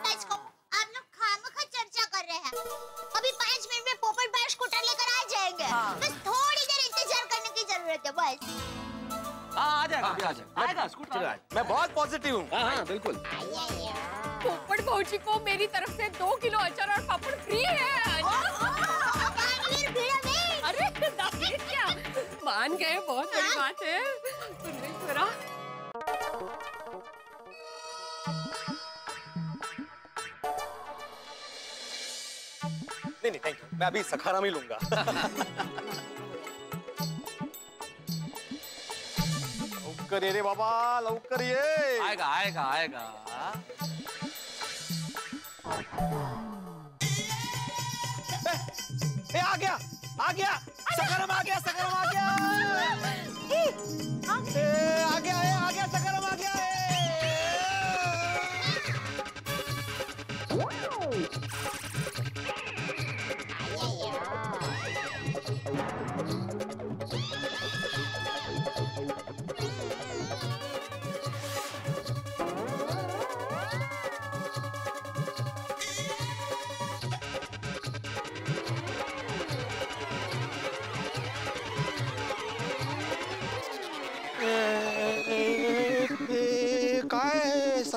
सच को आप लोग खामखा चर्चा कर रहे हैं। अभी 5 मिनट में पोपट भाई स्कूटर लेकर आ जाएंगे। बस थोड़ी देर इंतजार करने की जरूरत है बस। आ जाएगा, आएगा स्कूटर। मैं बहुत पॉजिटिव हूँ। हाँ बिल्कुल। पोपट भाजी को मेरी तरफ से 2 किलो अचार और पापड़ फ्री है। अरे क्या मान गए, बहुत बड़ी बात है। परमेश्वरा, नहीं थैंक यू, मैं अभी सखाराम ही लूंगा। लवकर ये रे बाबा, लवकर ये। आएगा आएगा आएगा। ए, आ गया सखाराम आ गया, सखाराम आ गया। आ गया सखाराम आ गया।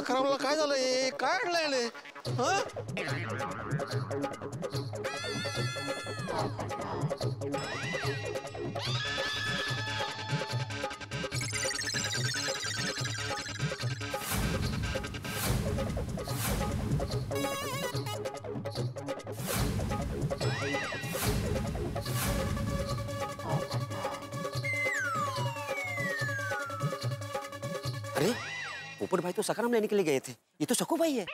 सखारामला काय झालं? हे काय आणलंय? हा? अरे पोपट भाई तो सखाराम लेने के लिए गए थे, ये तो शकू भाई है।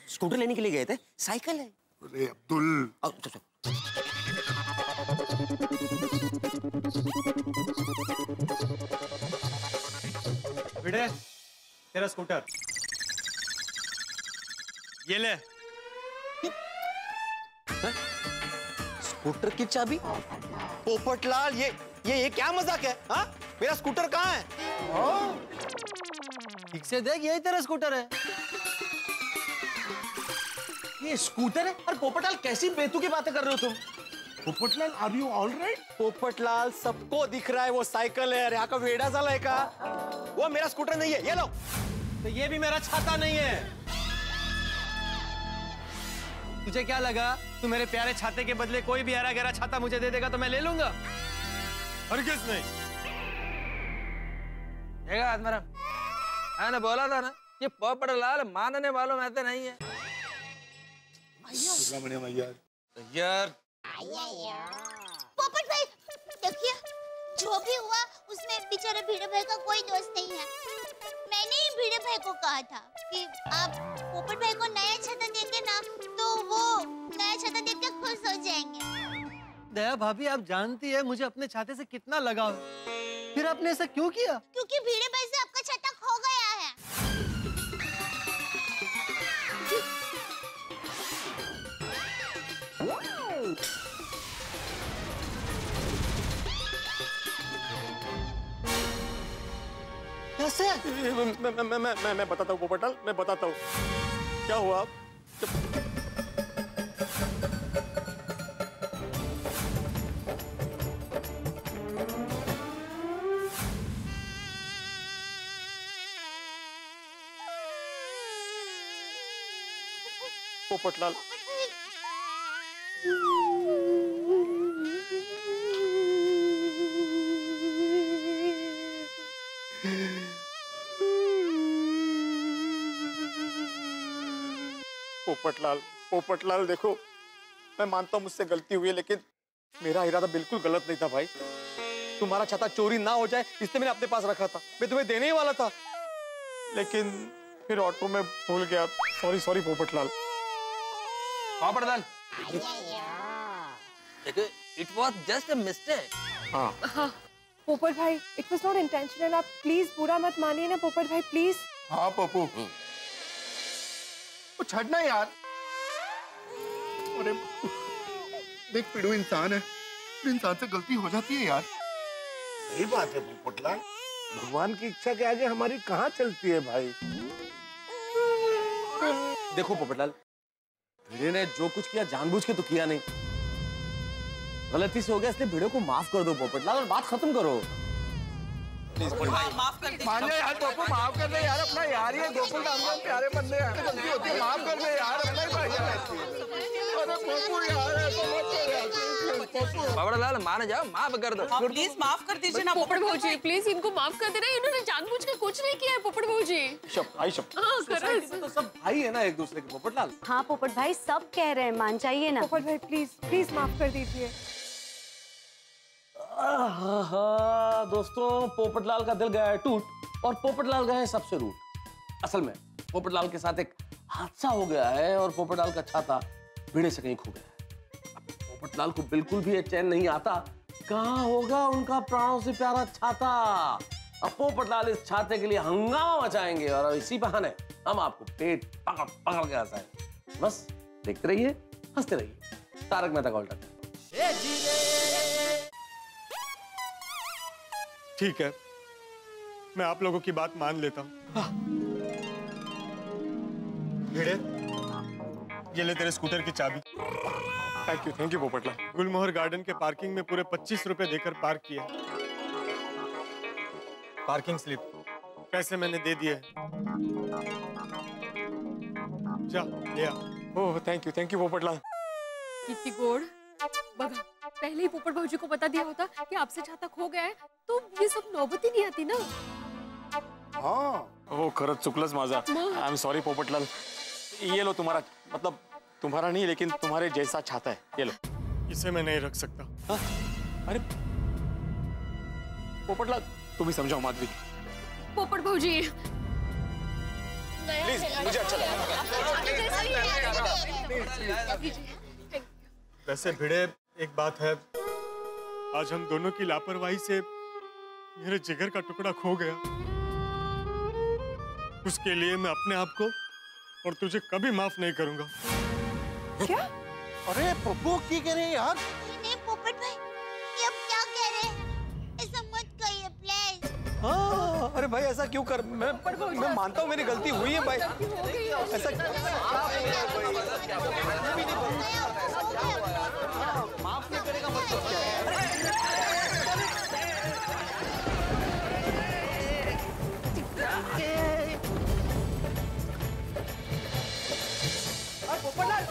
स्कूटर लेने के लिए गए थे, साइकिल है। अरे अब्दुल, भिड़े, तेरा स्कूटर ये ले। स्कूटर की चाबी? पोपटलाल, ये क्या मजाक है? हाँ, मेरा स्कूटर कहाँ है? ठीक से देख, यही तेरा स्कूटर है। ये स्कूटर है? और पोपटलाल कैसी बेतु की बातें कर रहे हो तुम? Popatlal, are you all right? Popatlal, सबको दिख रहा है वो साइकिल है। यहाँ का वेड़ा साला है का? वो मेरा स्कूटर नहीं है, ये लो। तो ये भी मेरा छाता नहीं है। तुझे क्या लगा तू मेरे प्यारे छाते के बदले कोई भी हरा गहरा छाता मुझे दे देगा तो मैं ले लूंगा? हरगिज़ नहीं। आत्माराम, मैंने बोला था ना, ये पोपटलाल मानने वालों में तो नहीं है। यार पोपट भाई देखिए, जो भी हुआ उसमें बेचारे भिड़े भाई का कोई दोस्त नहीं है। मैंने ही भिड़े भाई को कहा था कि आप पोपट भाई को नया छाता देंगे ना तो वो नया छाता देख के खुश हो जाएंगे। दया भाभी, आप जानती है मुझे अपने छाते से कितना लगाव है, फिर आपने ऐसा क्यों किया? क्योंकि भिड़े भाई से आपका छाता खो गया है। कैसे? मैं बताता हूँ पोपटलाल, मैं बताता हूँ क्या हुआ। पोपटलाल, पोपटलाल देखो, मैं मानता हूँ मुझसे गलती हुई है, लेकिन मेरा इरादा बिल्कुल गलत नहीं था भाई। तुम्हारा छाता चोरी ना हो जाए इसलिए मैंने अपने पास रखा था। मैं तुम्हें देने ही वाला था, लेकिन फिर ऑटो में भूल गया। Sorry Popatlal. Popatlal, it was just a mistake. हाँ पोपट भाई, इट वाज नॉट इंटेंशनल। आप प्लीज बुरा मत मानिए ना पोपट भाई, प्लीज। हाँ पप्पू, वो छड़ना यार। अरे देख, पिड़ू इंसान है, इंसान से गलती हो जाती है यार। सही बात है पोपटलाल, भगवान की इच्छा के आगे हमारी कहाँ चलती है भाई। देखो पोपटलाल, भिड़े ने जो कुछ किया जानबूझ के तो किया नहीं, गलती से हो गया, इसलिए भिड़े को माफ कर दो पोपटलाल और बात खत्म करो। माफ कर दे यार पप्पू, माफ कर दे यार अपना यार। ये गोकुल धाम के प्यारे बंदे हैं, गलती होती है, माफ कर दे यार अपना ही भाई यार। अरे पप्पू यार, ऐसा मत कर यार पप्पू। पोपटलाल मान जाओ, माफ कर दो। प्लीज माफ कर दीजिए ना पोपट भाऊजी, प्लीज इनको माफ कर देना। इन्होंने जानबूझ के कुछ नहीं किया है पोपट भाऊजी। हाँ, तो सब भाई है ना एक दूसरे के पोपटलाल। हाँ पोपट भाई, सब कह रहे हैं, मान जाइए ना। पोपट भाई प्लीज प्लीज माफ कर दीजिए। दोस्तों, पोपटलाल का दिल गया है टूट और पोपटलाल गए हैं सबसे रूठ। असल में पोपटलाल के साथ एक हादसा हो गया है और पोपटलाल का छाता भिड़े से कहीं खो गया है। पोपटलाल को बिल्कुल भी चैन नहीं आता, कहाँ होगा उनका प्राणों से प्यारा छाता। अब पोपटलाल इस छाते के लिए हंगामा मचाएंगे और इसी बहाने हम आपको पेट पकड़ पकड़ के हंसाएंगे। बस देखते रहिए, हंसते रहिए। तारक मेहता का उल्टा चश्मा। ठीक है, मैं आप लोगों की बात मान लेता हूँ। भिड़े, ये ले तेरे स्कूटर की चाबी। Thank you Popatlal. Gulmohar garden के पार्किंग में पूरे 25 रुपए देकर पार्क किया। पार्किंग स्लिप पैसे मैंने दे दिए। जा ले आ। Oh thank you Popatlal. कितनी गोड़। बघा पहले ही पोपट भाऊजी को बता दिया होता कि आपसे छाता खो गया है तो ये सब नौबत ही नहीं आती ना। हो खरंच चुकलंच माझा। I am sorry Popatlal. ये लो तुम्हारा, मतलब तुम्हारा नहीं लेकिन तुम्हारे जैसा छाता है, ये लो। इसे मैं नहीं रख सकता। हाँ? अरे पोपटलाल तुम ही समझाओ माधवी। पोपट भाऊजी प्लीज मुझे अच्छा वैसे भिड़े एक बात है, आज हम दोनों की लापरवाही से मेरे जिगर का टुकड़ा खो गया। उसके लिए मैं अपने आप को और तुझे कभी माफ नहीं करूंगा। क्या? अरे पप्पू की कह रहे हैं यार? नहीं पोपट भाई, ये अब क्या कह रहे हैं? ऐसा मत कहिए प्लीज। हाँ, अरे भाई ऐसा क्यों कर, मैं मानता हूँ मेरी गलती हुई है भाई। ऐसा माफ नहीं करेगा मतलब क्या है? पोपटलाल,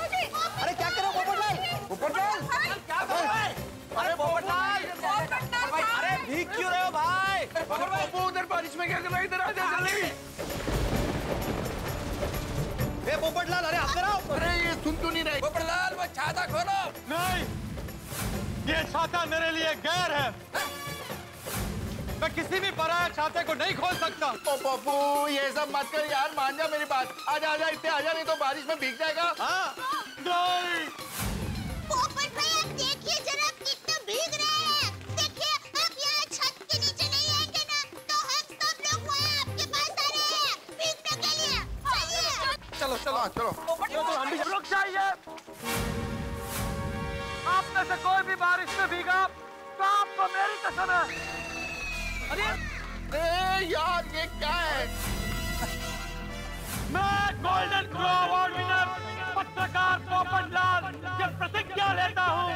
अरे क्या कर रहे हो पोपटलाल? पोपटलाल, क्या कर रहे हो? अरे पोपटलाल, अरे भीग क्यों रहे हो भाई? पप्पू उधर बारिश में क्या कर रहा है? इधर आ जा जल्दी। ए पोपटलाल, अरे अंदर आओ। अरे ये सुन क्यों नहीं रहे? पोपटलाल वो छाता खोलो। नहीं, ये छाता मेरे लिए गैर है। मैं किसी भी पराया छाते को नहीं खोल सकता। ओ पप्पू ये सब मत कर यार, मान जा मेरी बात। आजा आजा इतने आजा, नहीं तो बारिश में भीग जाएगा। हाँ? नहीं। पोपट भाई आप देखिए जरा कितना भीग रहे हैं। देखिए आप यहाँ छत के नीचे नहीं आएंगे ना तो हम सब लोग वहाँ आपके पास आ रहे हैं भीगने के लिए। चलिए। चलो चलो चलो। तो हम भी रुक जाइए। आप में से कोई भी बारिश में भीगा तो आपको मेरी कसम है। अरे यार ये क्या है? मैं गोल्डन ग्लो अवार्ड विनर पत्रकार पोपटलाल ये प्रतिज्ञा लेता हूँ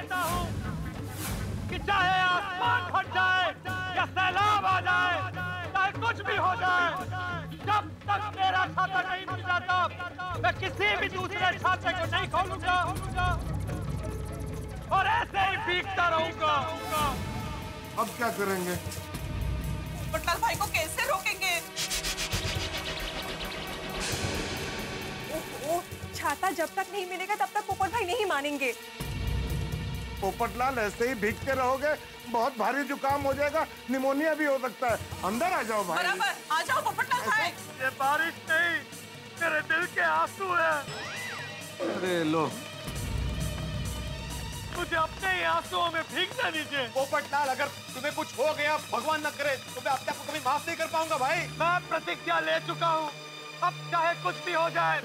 कि चाहे आसमान फट जाए या सैलाब आ जाए, चाहे कुछ भी हो जाए, जब तक मेरा छाता नहीं मिल जाता मैं किसी भी दूसरे छाते को नहीं खोलूंगा और ऐसे ही भीगता रहूंगा। अब क्या करेंगे? पोपटलाल भाई को कैसे रोकेंगे? ओह, छाता जब तक नहीं मिलेगा तब तक पोपट भाई नहीं मानेंगे। पोपटलाल ऐसे ही भीगते रहोगे बहुत भारी जुकाम हो जाएगा, निमोनिया भी हो सकता है। अंदर आ जाओ भाई। बराबर, आ जाओ पोपटलाल भाई। ये बारिश नहीं, मेरे दिल के आंसू है। अरे लो, मुझे अपने ही आंसुओं में भीगना दीजिए। पोपटलाल अगर तुम्हें कुछ हो गया भगवान न करे तो मैं अपने आप को कभी माफ नहीं कर पाऊंगा भाई। मैं प्रतिज्ञा ले चुका हूँ, अब चाहे कुछ भी हो जाए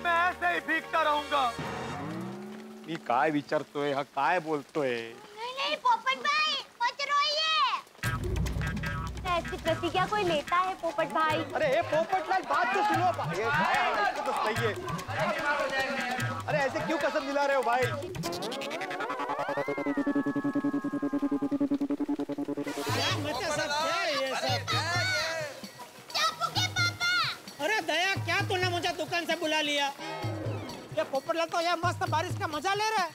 मैं ऐसे ही भीगता रहूंगा। मी काय विचारतोय हा काय बोलतोय? नहीं पोपट भाई मत रोइए। ऐसी प्रतिज्ञा कोई लेता है पोपट भाई? अरे पोपटलाल बात तो सुनो। ये तो सही है। अरे ऐसे क्यों कसम दिला रहे हो भाई? अरे दया क्या तूने मुझे दुकान से बुला लिया? ये पोपटलाल तो यार मस्त बारिश का मजा ले रहा है।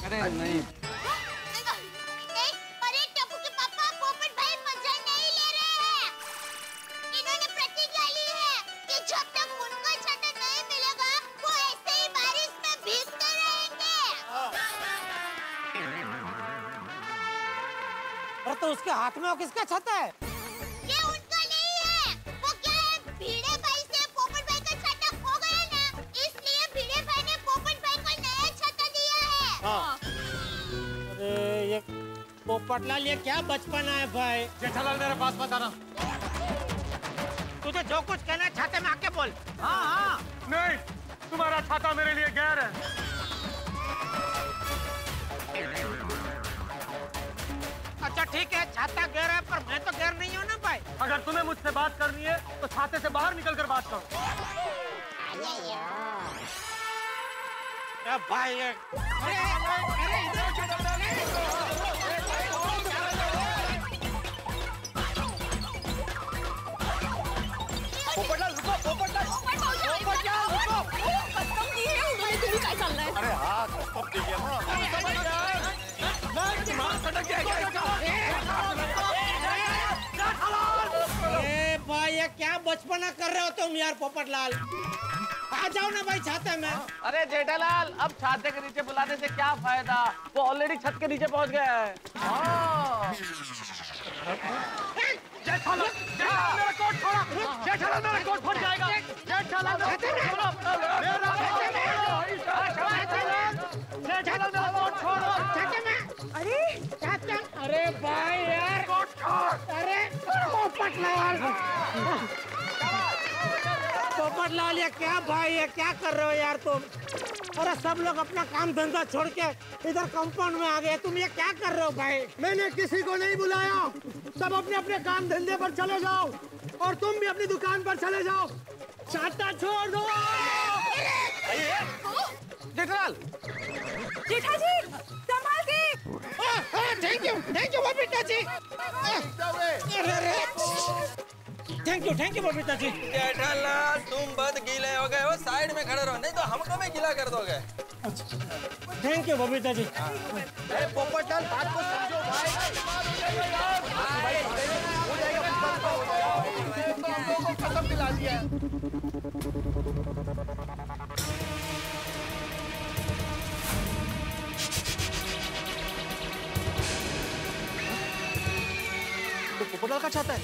अरे नहीं अरे टप्पू के पापा पोपट भाई मजा नहीं ले रहे हैं। इन्होंने प्रतिज्ञा ली है कि जब तक उनका छाता नहीं मिलेगा वो ऐसे ही बारिश में भीगते रहेंगे। अरे तो उसके हाथ में वो किसका छाता है? ये उनका नहीं है। वो क्या है, भिड़े भाई से पोपट भाई का छाता खो गया ना, इसलिए भिड़े भाई ने पोपट भाई को नया छाता दिया है। अरे ये पोपटलाल ये क्या बचपना है भाई। जेठालाल मेरे पास मत आना। तुझे जो कुछ कहना है छाते में आके बोल। हाँ हाँ। नहीं, तुम्हारा छाता मेरे लिए गैर है। अच्छा ठीक है, छाता गैर है पर मैं तो गैर नहीं हूँ ना भाई। अगर तुम्हें मुझसे बात करनी है तो छाते से बाहर निकल कर बात करो। क्या भाई ये? अरे इधर भाई ये क्या बचपना कर रहे हो तुम यार पोपटलाल? आ जाओ ना भाई छाते में। अरे जेठालाल, अब छाते के नीचे बुलाने से क्या फायदा? वो ऑलरेडी छत के नीचे पहुंच गया है। जेठालाल मेरा कोट छोड़ा। जेठालाल मेरा कोट फट जाएगा। जेठालाल मेरा कोट छोड़ो। जेठालाल मेरा कोट छोड़ो। अरे भाई यार कोट छोड़। अरे पोपटलाल, पोपटलाल ये क्या भाई, ये क्या कर रहे हो यार तुम? अरे सब लोग अपना काम धंधा छोड़ के इधर कंपाउंड में आ गए, तुम ये क्या कर रहे हो भाई? मैंने किसी को नहीं बुलाया। सब अपने अपने काम धंधे पर चले जाओ और तुम भी अपनी दुकान पर चले जाओ। छाता छोड़ दो। जेठालाल, जेठा जी संभाल के। Thank you Babita ji. Thank you Babita ji. Jethalal तुम बद गीले हो गए हो, साइड में खड़े रहो, नहीं तो हमको भी गीला कर दोगे। थैंक यू बबीता जी। अरे पोपटलाल बात को समझो भाई। खत्म दिला दिया। पोपटलाल का छाता है।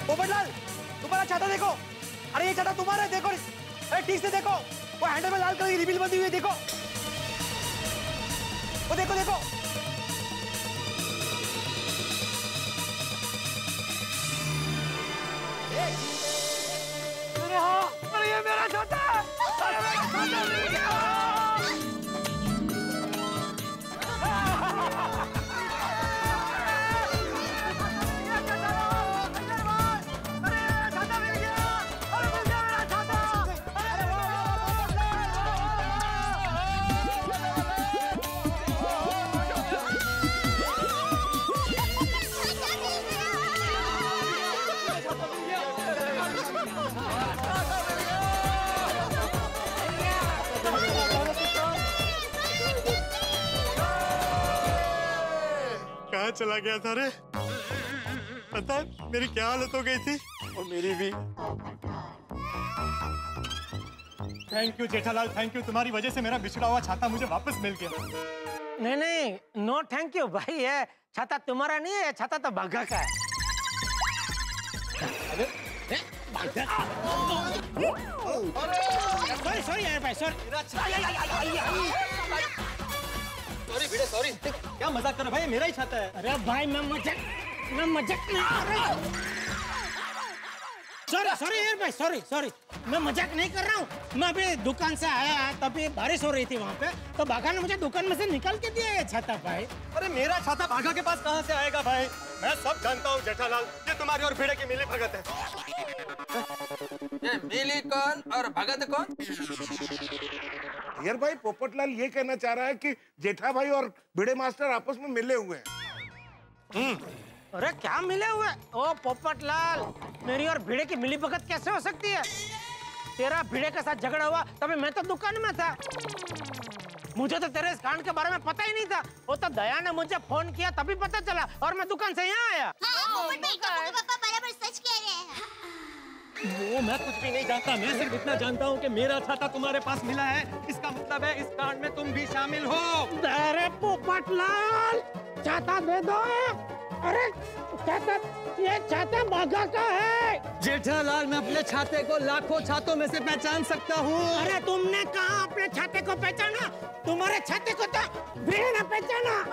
पोपटलाल तुम्हारा छाता देखो। अरे ये छाता तुम्हारा है, देखो। अरे ठीक से देखो, वो हैंडल में लाल कलर की रिबील बंधी हुई है, देखो। वो देखो देखो। अरे हाँ, अरे ये मेरा छाता है। अरे मेरा छाता मिल गया। कहाँ चला गया था रे? पता है मेरी क्या हालत हो गई थी? और मेरी भी। Thank you Jethalal, thank you. तुम्हारी वजह से मेरा बिछड़ा हुआ छाता मुझे वापस मिल गया। नहीं, नो थैंक यू भाई। ये छाता तुम्हारा नहीं है, छाता तो बाघा का है। सॉरी यार भाई, सॉरी। सॉरी क्या मजाक कर रहे भाई, मेरा ही छाता है। अरे भाई मैं मजाक नहीं कर रहा हूँ। सॉरी यार भाई, सॉरी। मैं मजाक नहीं कर रहा हूँ। मैं अभी दुकान से आया, तभी बारिश हो रही थी वहाँ पे, तो बाघा ने मुझे दुकान में से निकाल के दिया ये छाता भाई। अरे मेरा छाता बाघा के पास कहाँ से आएगा भाई? मैं सब जानता हूँ जेठालाल, ये तुम्हारी और भिड़े की मिली भगत है। ये मिली कौन और भगत कौन? यार भाई पोपटलाल ये कहना चाह रहा है कि जेठा भाई और भिड़े मास्टर आपस में मिले हुए हैं। अरे क्या मिले हुए? ओ पोपटलाल, मेरी और भिड़े की मिली भगत कैसे हो सकती है? तेरा भिड़े के साथ झगड़ा हुआ तभी मैं तो दुकान में था। मुझे तो तेरे इस कांड के बारे में पता ही नहीं था। वो तो दया ने मुझे फोन किया तभी पता चला और मैं दुकान से यहाँ आया। पापा बराबर सच कह रहे हैं। वो मैं कुछ भी नहीं जानता। मैं सिर्फ इतना जानता हूँ कि मेरा छाता तुम्हारे पास मिला है, इसका मतलब है इस कांड में तुम भी शामिल हो। अरे पोपटलाल, छाता दे दो। अरे छाता, ये छाता बाघा का है। जेठालाल, मैं अपने छाते को लाखों छातों में से पहचान सकता हूँ। अरे तुमने कहा अपने छाते को पहचाना? तुम्हारे छाते को तो भिड़े ने पहचाना।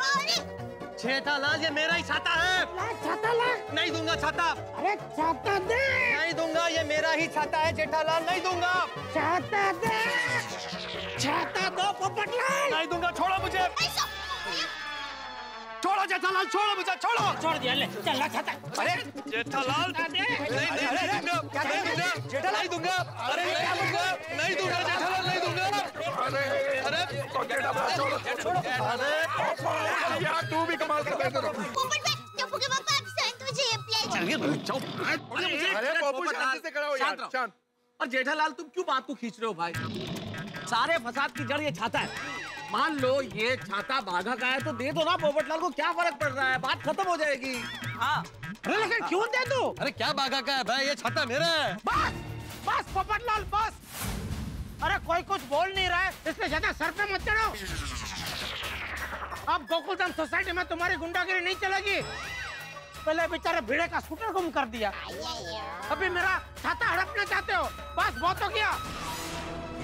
जेठालाल, ये मेरा ही छाता है। छाता ला। नहीं दूंगा छाता। अरे छाता दे। नहीं दूंगा, ये मेरा ही छाता है जेठालाल, नहीं दूंगा। छाता दे। छाता दो पोपटलाल। नहीं दूंगा, छोड़ो मुझे। छोड़ो जेठालाल, छोड़ो मुझे, छोड़ो। छोड़ दिया, ले चल ला छाता। अरे जेठालाल, नहीं दूंगा। अरे नहीं दूंगा जेठालाल, नहीं दूंगा। अरे यार तू भी कमाल करता है। टप्पू के पापा आप शांत हो जाइए प्लीज। चलिए जाओ। अरे पप्पू शांति से खड़ा हो यार, शांत। और जेठालाल तुम क्यों बात को खींच रहे हो भाई? सारे फसाद की जड़ ये छाता है। मान लो ये छाता बाघा का है तो दे दो ना पोपटलाल को, क्या फर्क पड़ रहा है, बात खत्म हो जाएगी। हाँ अरे लेकिन क्यों दे दो? अरे क्या बाघा का है भाई, ये छाता मेरा है। बस बस पोपटलाल बस। अरे कोई कुछ बोल नहीं रहा है, इसलिए ज्यादा सर पे मत चढ़ो। अब गोकुलधाम सोसाइटी में तुम्हारी गुंडागिरी नहीं चलेगी। पहले बेचारे भिड़े का स्कूटर गुम कर दिया, अभी मेरा छाता हड़पना चाहते हो, बस बहुत हो गया।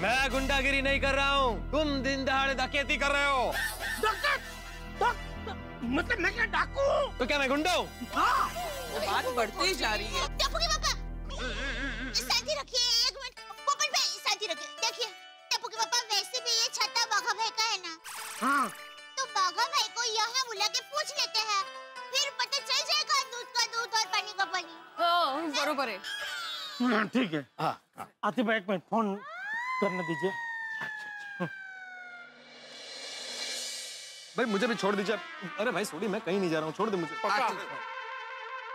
मैं गुंडागिरी नहीं कर रहा हूँ, तुम दिन दहाड़े डकैती कर रहे हो। मतलब मैं क्या डाकू? तो क्या मैं गुंडा हूँ? हाँ बात बढ़ती ही जा रही है। टप्पू के पापा शांति रखिए, एक मिनट। पोपट भाई शांति रखिए। देखिए टप्पू के पापा, वैसे भी ये छाता बाघा भाई का है ना। हाँ तो बाघा भाई को यहाँ बुला के पूछ लेते हैं, फिर पता चल जाएगा दूध का दूध और पानी का पानी। हाँ बरोबर है। ठीक है। आतिफ भाई एक मिनट फोन करने दीजिए। भाई मुझे भी छोड़ दीजिए। अरे भाई सोडी, मैं कहीं नहीं जा रहा हूँ, छोड़ दे मुझे।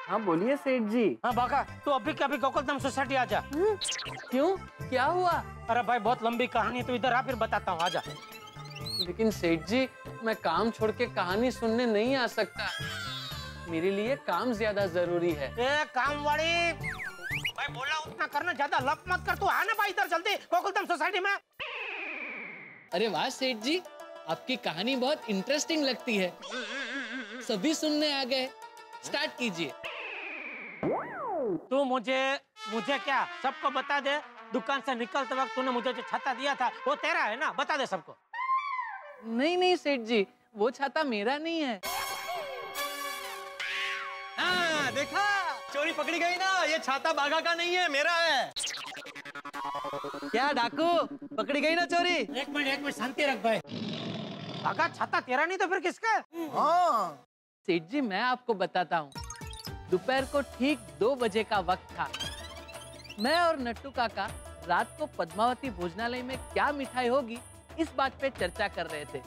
हाँ बोलिए सेठ जी। हाँ बाघा तू अभी के अभी गोकुलधाम सोसाइटी आ जा। क्यों, क्या हुआ? अरे भाई बहुत लंबी कहानी है, तो इधर आ फिर बताता हूँ, आजा। लेकिन सेठ जी मैं काम छोड़ के कहानी सुनने नहीं आ सकता, मेरे लिए काम ज्यादा जरूरी है। ए काम वाली भाई, बोला उतना करना, ज्यादा लप मत कर। तू आ ना भाई इधर जल्दी गोकुलधाम सोसाइटी में। अरे वाह सेठ जी, आपकी कहानी बहुत इंटरेस्टिंग लगती है, सभी सुनने आ गए, स्टार्ट कीजिए। तू मुझे क्या सबको बता दे, दुकान से निकलते वक्त तूने मुझे जो छाता दिया था वो तेरा है ना, बता दे सबको। नहीं नहीं सेठ जी, वो छाता मेरा नहीं है। हाँ देखा, चोरी पकड़ी गई ना, ये छाता बाघा का नहीं है, मेरा है। क्या डाकू, पकड़ी गई ना चोरी? एक मिनट शांति रख भाई। बाघा छाता तेरा नहीं तो फिर किसका? हाँ सेठ जी मैं आपको बताता हूँ, दोपहर को ठीक 2 बजे का वक्त था। मैं और नट्टू काका रात को पद्मावती भोजनालय में क्या मिठाई होगी इस बात पे चर्चा कर रहे थे।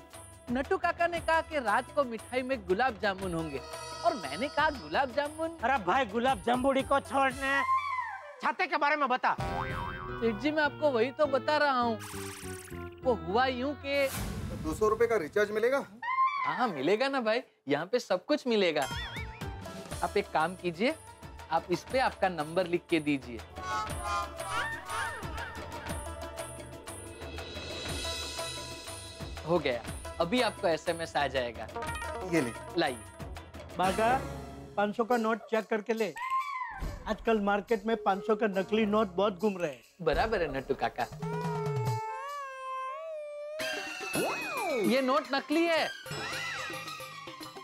नट्टू काका ने कहा कि रात को मिठाई में गुलाब जामुन होंगे, और मैंने कहा गुलाब जामुन। अरे भाई गुलाब जामुन को छोड़ने, छाते के बारे में बता। सेठ जी मैं आपको वही तो बता रहा हूँ। वो हुआ यूं कि 200 रुपए का रिचार्ज मिलेगा? हाँ मिलेगा ना भाई, यहाँ पे सब कुछ मिलेगा। आप एक काम कीजिए, आप इस पे आपका नंबर लिख के दीजिए। हो गया, अभी आपको SMS आ जाएगा। ये ले। लाइए। बाघा 500 का नोट चेक करके ले, आजकल मार्केट में 500 का नकली नोट बहुत घूम रहे हैं। बराबर है नट्टू काका, ये नोट नकली है।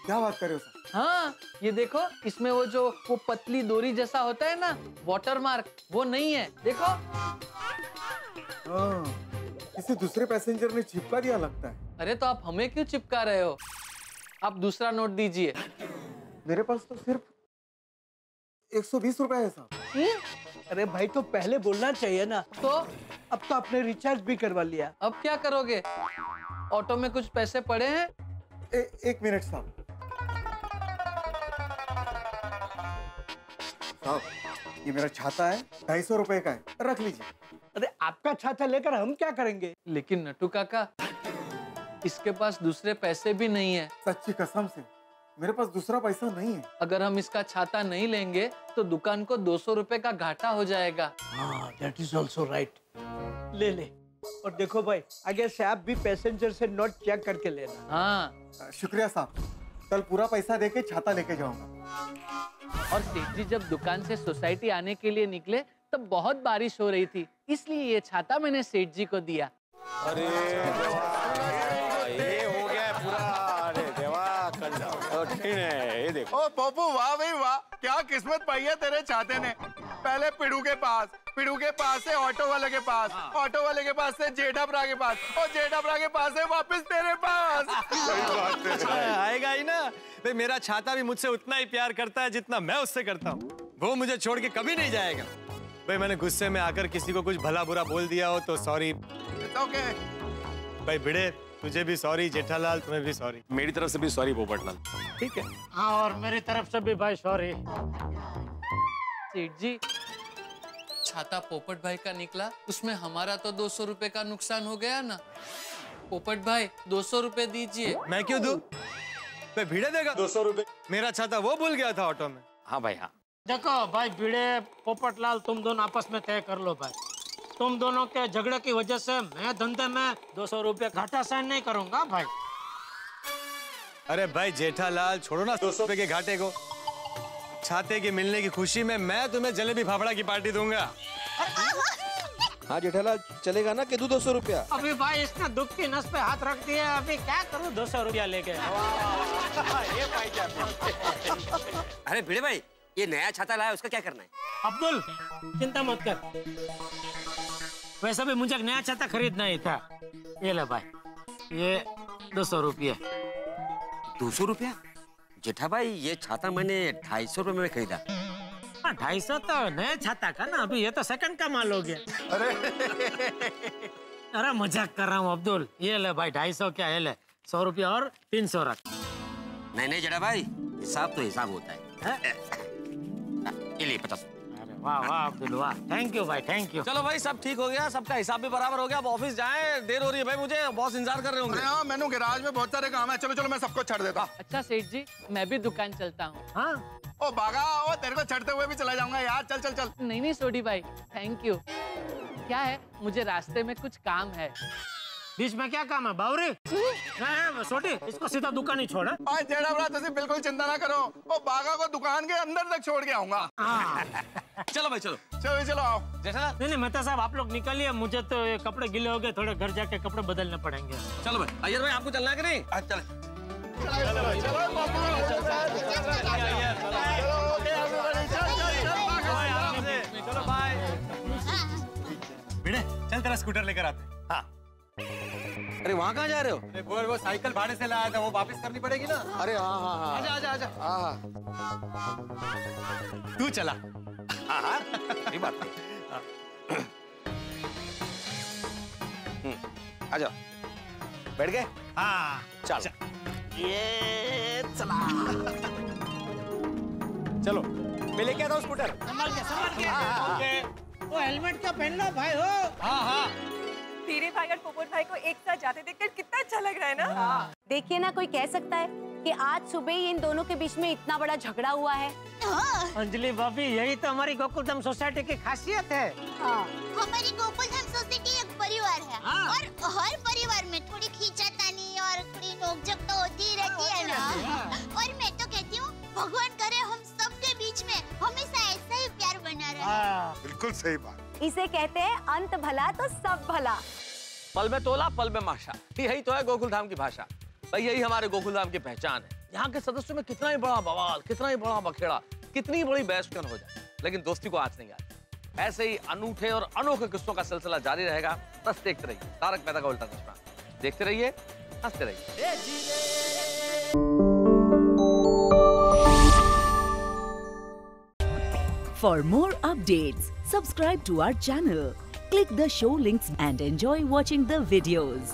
क्या बात कर रहे हो सर? हाँ ये देखो, इसमें वो पतली डोरी जैसा होता है ना, वाटर मार्क, वो नहीं है, देखो। किसी दूसरे पैसेंजर ने चिपका दिया लगता है। अरे तो आप हमें क्यों चिपका रहे हो? आप दूसरा नोट दीजिए। मेरे पास तो सिर्फ 120 रुपए है साहब। अरे भाई तो पहले बोलना चाहिए ना। तो अब तो आपने रिचार्ज भी करवा लिया, अब क्या करोगे? ऑटो में कुछ पैसे पड़े हैं? एक मिनट साहब। साहब ये मेरा छाता है, 250 रुपए का है, रख लीजिए। अरे आपका छाता लेकर हम क्या करेंगे? लेकिन नट्टू काका, इसके पास दूसरे पैसे भी नहीं है। सच्ची कसम से मेरे पास दूसरा पैसा नहीं है। अगर हम इसका छाता नहीं लेंगे तो दुकान को 200 रुपए का घाटा हो जाएगा। हाँ, that is also right। ले ले, और देखो भाई आगे से आप भी पैसेंजर से नोट चेक करके लेना। हाँ शुक्रिया साहब, कल पूरा पैसा देके छाता लेके जाऊंगा। और सेठ जी जब दुकान से सोसाइटी आने के लिए निकले तब बहुत बारिश हो रही थी, इसलिए ये छाता मैंने सेठ जी को दिया। अरे ये हो गया पूरा। अरे देवा, कठिन है ये देखो। ओ पप्पू, वाह भाई वाह, क्या किस्मत पाई है तेरे छाते ने। पहले पिड़ू के पास से ऑटो वाले के पास, ऑटो वाले के पास से जेठापरा के पास, और जेठापरा के पास से वापस तेरे पास। सही बात है। आएगा ही ना भाई, मेरा छाता भी मुझसे उतना ही प्यार करता है जितना मैं उससे करता हूँ। वो मुझे छोड़ के कभी नहीं जाएगा। भाई मैंने गुस्से में आकर किसी को कुछ भला बुरा बोल दिया हो तो सॉरी। ओके भाई भिड़े, तुझे भी सॉरी, जेठालाल तुम्हें भी सॉरी। मेरी तरफ से भी सॉरी पोपटलाल। ठीक है। हाँ और मेरी तरफ से भी भाई सॉरी। सेठ जी छाता पोपट भाई का निकला, उसमें हमारा तो 200 रुपए का नुकसान हो गया ना। पोपट भाई 200 रुपए दीजिए। मैं क्यों दूं? मैं भिड़े देगा 200 रुपए। मेरा छाता वो भूल गया था ऑटो में। हाँ भाई हाँ। देखो भाई भिड़े पोपटलाल, तुम दोनों आपस में तय कर लो भाई। तुम दोनों के झगड़े की वजह से मैं धंधे में 200 रुपए घाटा सहन नहीं करूंगा भाई। अरे भाई जेठालाल, छोड़ो ना 200 रुपए के घाटे को। छाते के मिलने की खुशी में मैं तुम्हें जलेबी फाफड़ा की पार्टी दूंगा। हाँ जेठालाल, चलेगा ना कि 200 रुपया? अभी भाई इसने दुख की नस पे हाथ रख दिया, अभी क्या करूं 200 रुपया लेके। अरे भिड़े भाई, ये नया छाता लाया, उसका क्या करना है? अब्दुल चिंता मत कर, वैसे भी मुझे नया छाता खरीदना ही था। ये ले भाई, ये 200 रुपये। 200 रुपया? जेठा भाई ये छाता मैंने 250 रुपए में खरीदा। 250 तो नया छाता का ना, अभी ये तो सेकंड का माल हो गया। अरे मजाक कर रहा हूँ अब्दुल। ये ले भाई 250 क्या, ये ले 100 रुपया और 300 रख। नहीं जेठा भाई, हिसाब तो हिसाब होता है। ये ले 50। वाह वाह अब्दुल वाह, थैंक यू भाई, थैंक यू। चलो भाई सब ठीक हो गया, सबका हिसाब भी बराबर हो गया। अब ऑफिस जाएं, देर हो रही है भाई, मुझे बॉस इंतजार कर रहे होंगे। हाँ, मैंने गैराज में बहुत सारे काम है। चलो चलो मैं सबको छड़ देता हूँ। अच्छा सेठ जी, मैं भी दुकान चलता हूँ। हाँ ओ बागा, ओ तेरे को छड़ते हुए भी चला जाऊंगा यार। चल चल चल। नहीं सोडी भाई, थैंक यू। क्या है, मुझे रास्ते में कुछ काम है। बीच में क्या काम है बावरी? नहीं छोटी, इसको सीधा दुकान ही छोड़ा। जेड़ा बड़ा तुम बिल्कुल चिंता ना करो, ओ बागा को दुकान के अंदर तक छोड़ के आऊंगा। चलो भाई चलो चलो आओ। जैसा नहीं मेहता साहब, आप लोग निकलिए, मुझे तो ये कपड़े गिले हो गए, थोड़े घर जाके कपड़े बदलने पड़ेंगे। चलो भाई। अय्यर भाई आपको चलना है कि नहीं? चले। चलो बाय। भिड़े चल, तेरा स्कूटर लेकर आते हैं। हाँ। अरे वहाँ कहाँ जा रहे हो? अरे वो साइकिल भाड़े से लाया था, वो वापस करनी पड़ेगी ना। अरे हाँ हाँ हाँ। आजा आजा आजा। हाँ। तू चला। हाँ हाँ, सही बात है। आजा। बैठ गए? हाँ। चल। ये चला। चलो मैं लेके आता हूँ स्कूटर। संभाल के। वो हेलमेट क्या पहन लो भाई हो। हाँ हाँ। हीरे भाई और पोपट भाई को एक साथ जाते देखकर कितना अच्छा लग रहा है ना। देखिए ना, कोई कह सकता है कि आज सुबह ही इन दोनों के बीच में इतना बड़ा झगड़ा हुआ है। अंजलि भाभी, यही तो हमारी गोकुलधाम सोसाइटी की खासियत है। हमारी गोकुलधाम सोसाइटी एक परिवार है और हर परिवार में थोड़ी खींचातानी और थोड़ी नोकझोंक तो होती ही रहती है ना। और मैं तो कहती हूँ भगवान करे हम सबके बीच में हमेशा ऐसा ही प्यार बना रहे। बिल्कुल सही बात। इसे कहते हैं अंत भला तो सब भला। पल में तोला पल में माशा, यही तो है गोकुलधाम की भाषा। भाई यही हमारे गोकुलधाम की पहचान है। यहाँ के सदस्यों में कितना ही बड़ा बवाल, कितना ही बड़ा बखेड़ा, कितनी बड़ी बहस क्यों हो जाए, लेकिन दोस्ती को आँच नहीं आती। ऐसे ही अनूठे और अनोखे किस्सों का सिलसिला जारी रहेगा। बस देखते रहिए तारक मेहता का उल्टा चश्मा। देखते रहिए, हंसते रहिए। For more updates, subscribe to our channel, click the show links and enjoy watching the videos.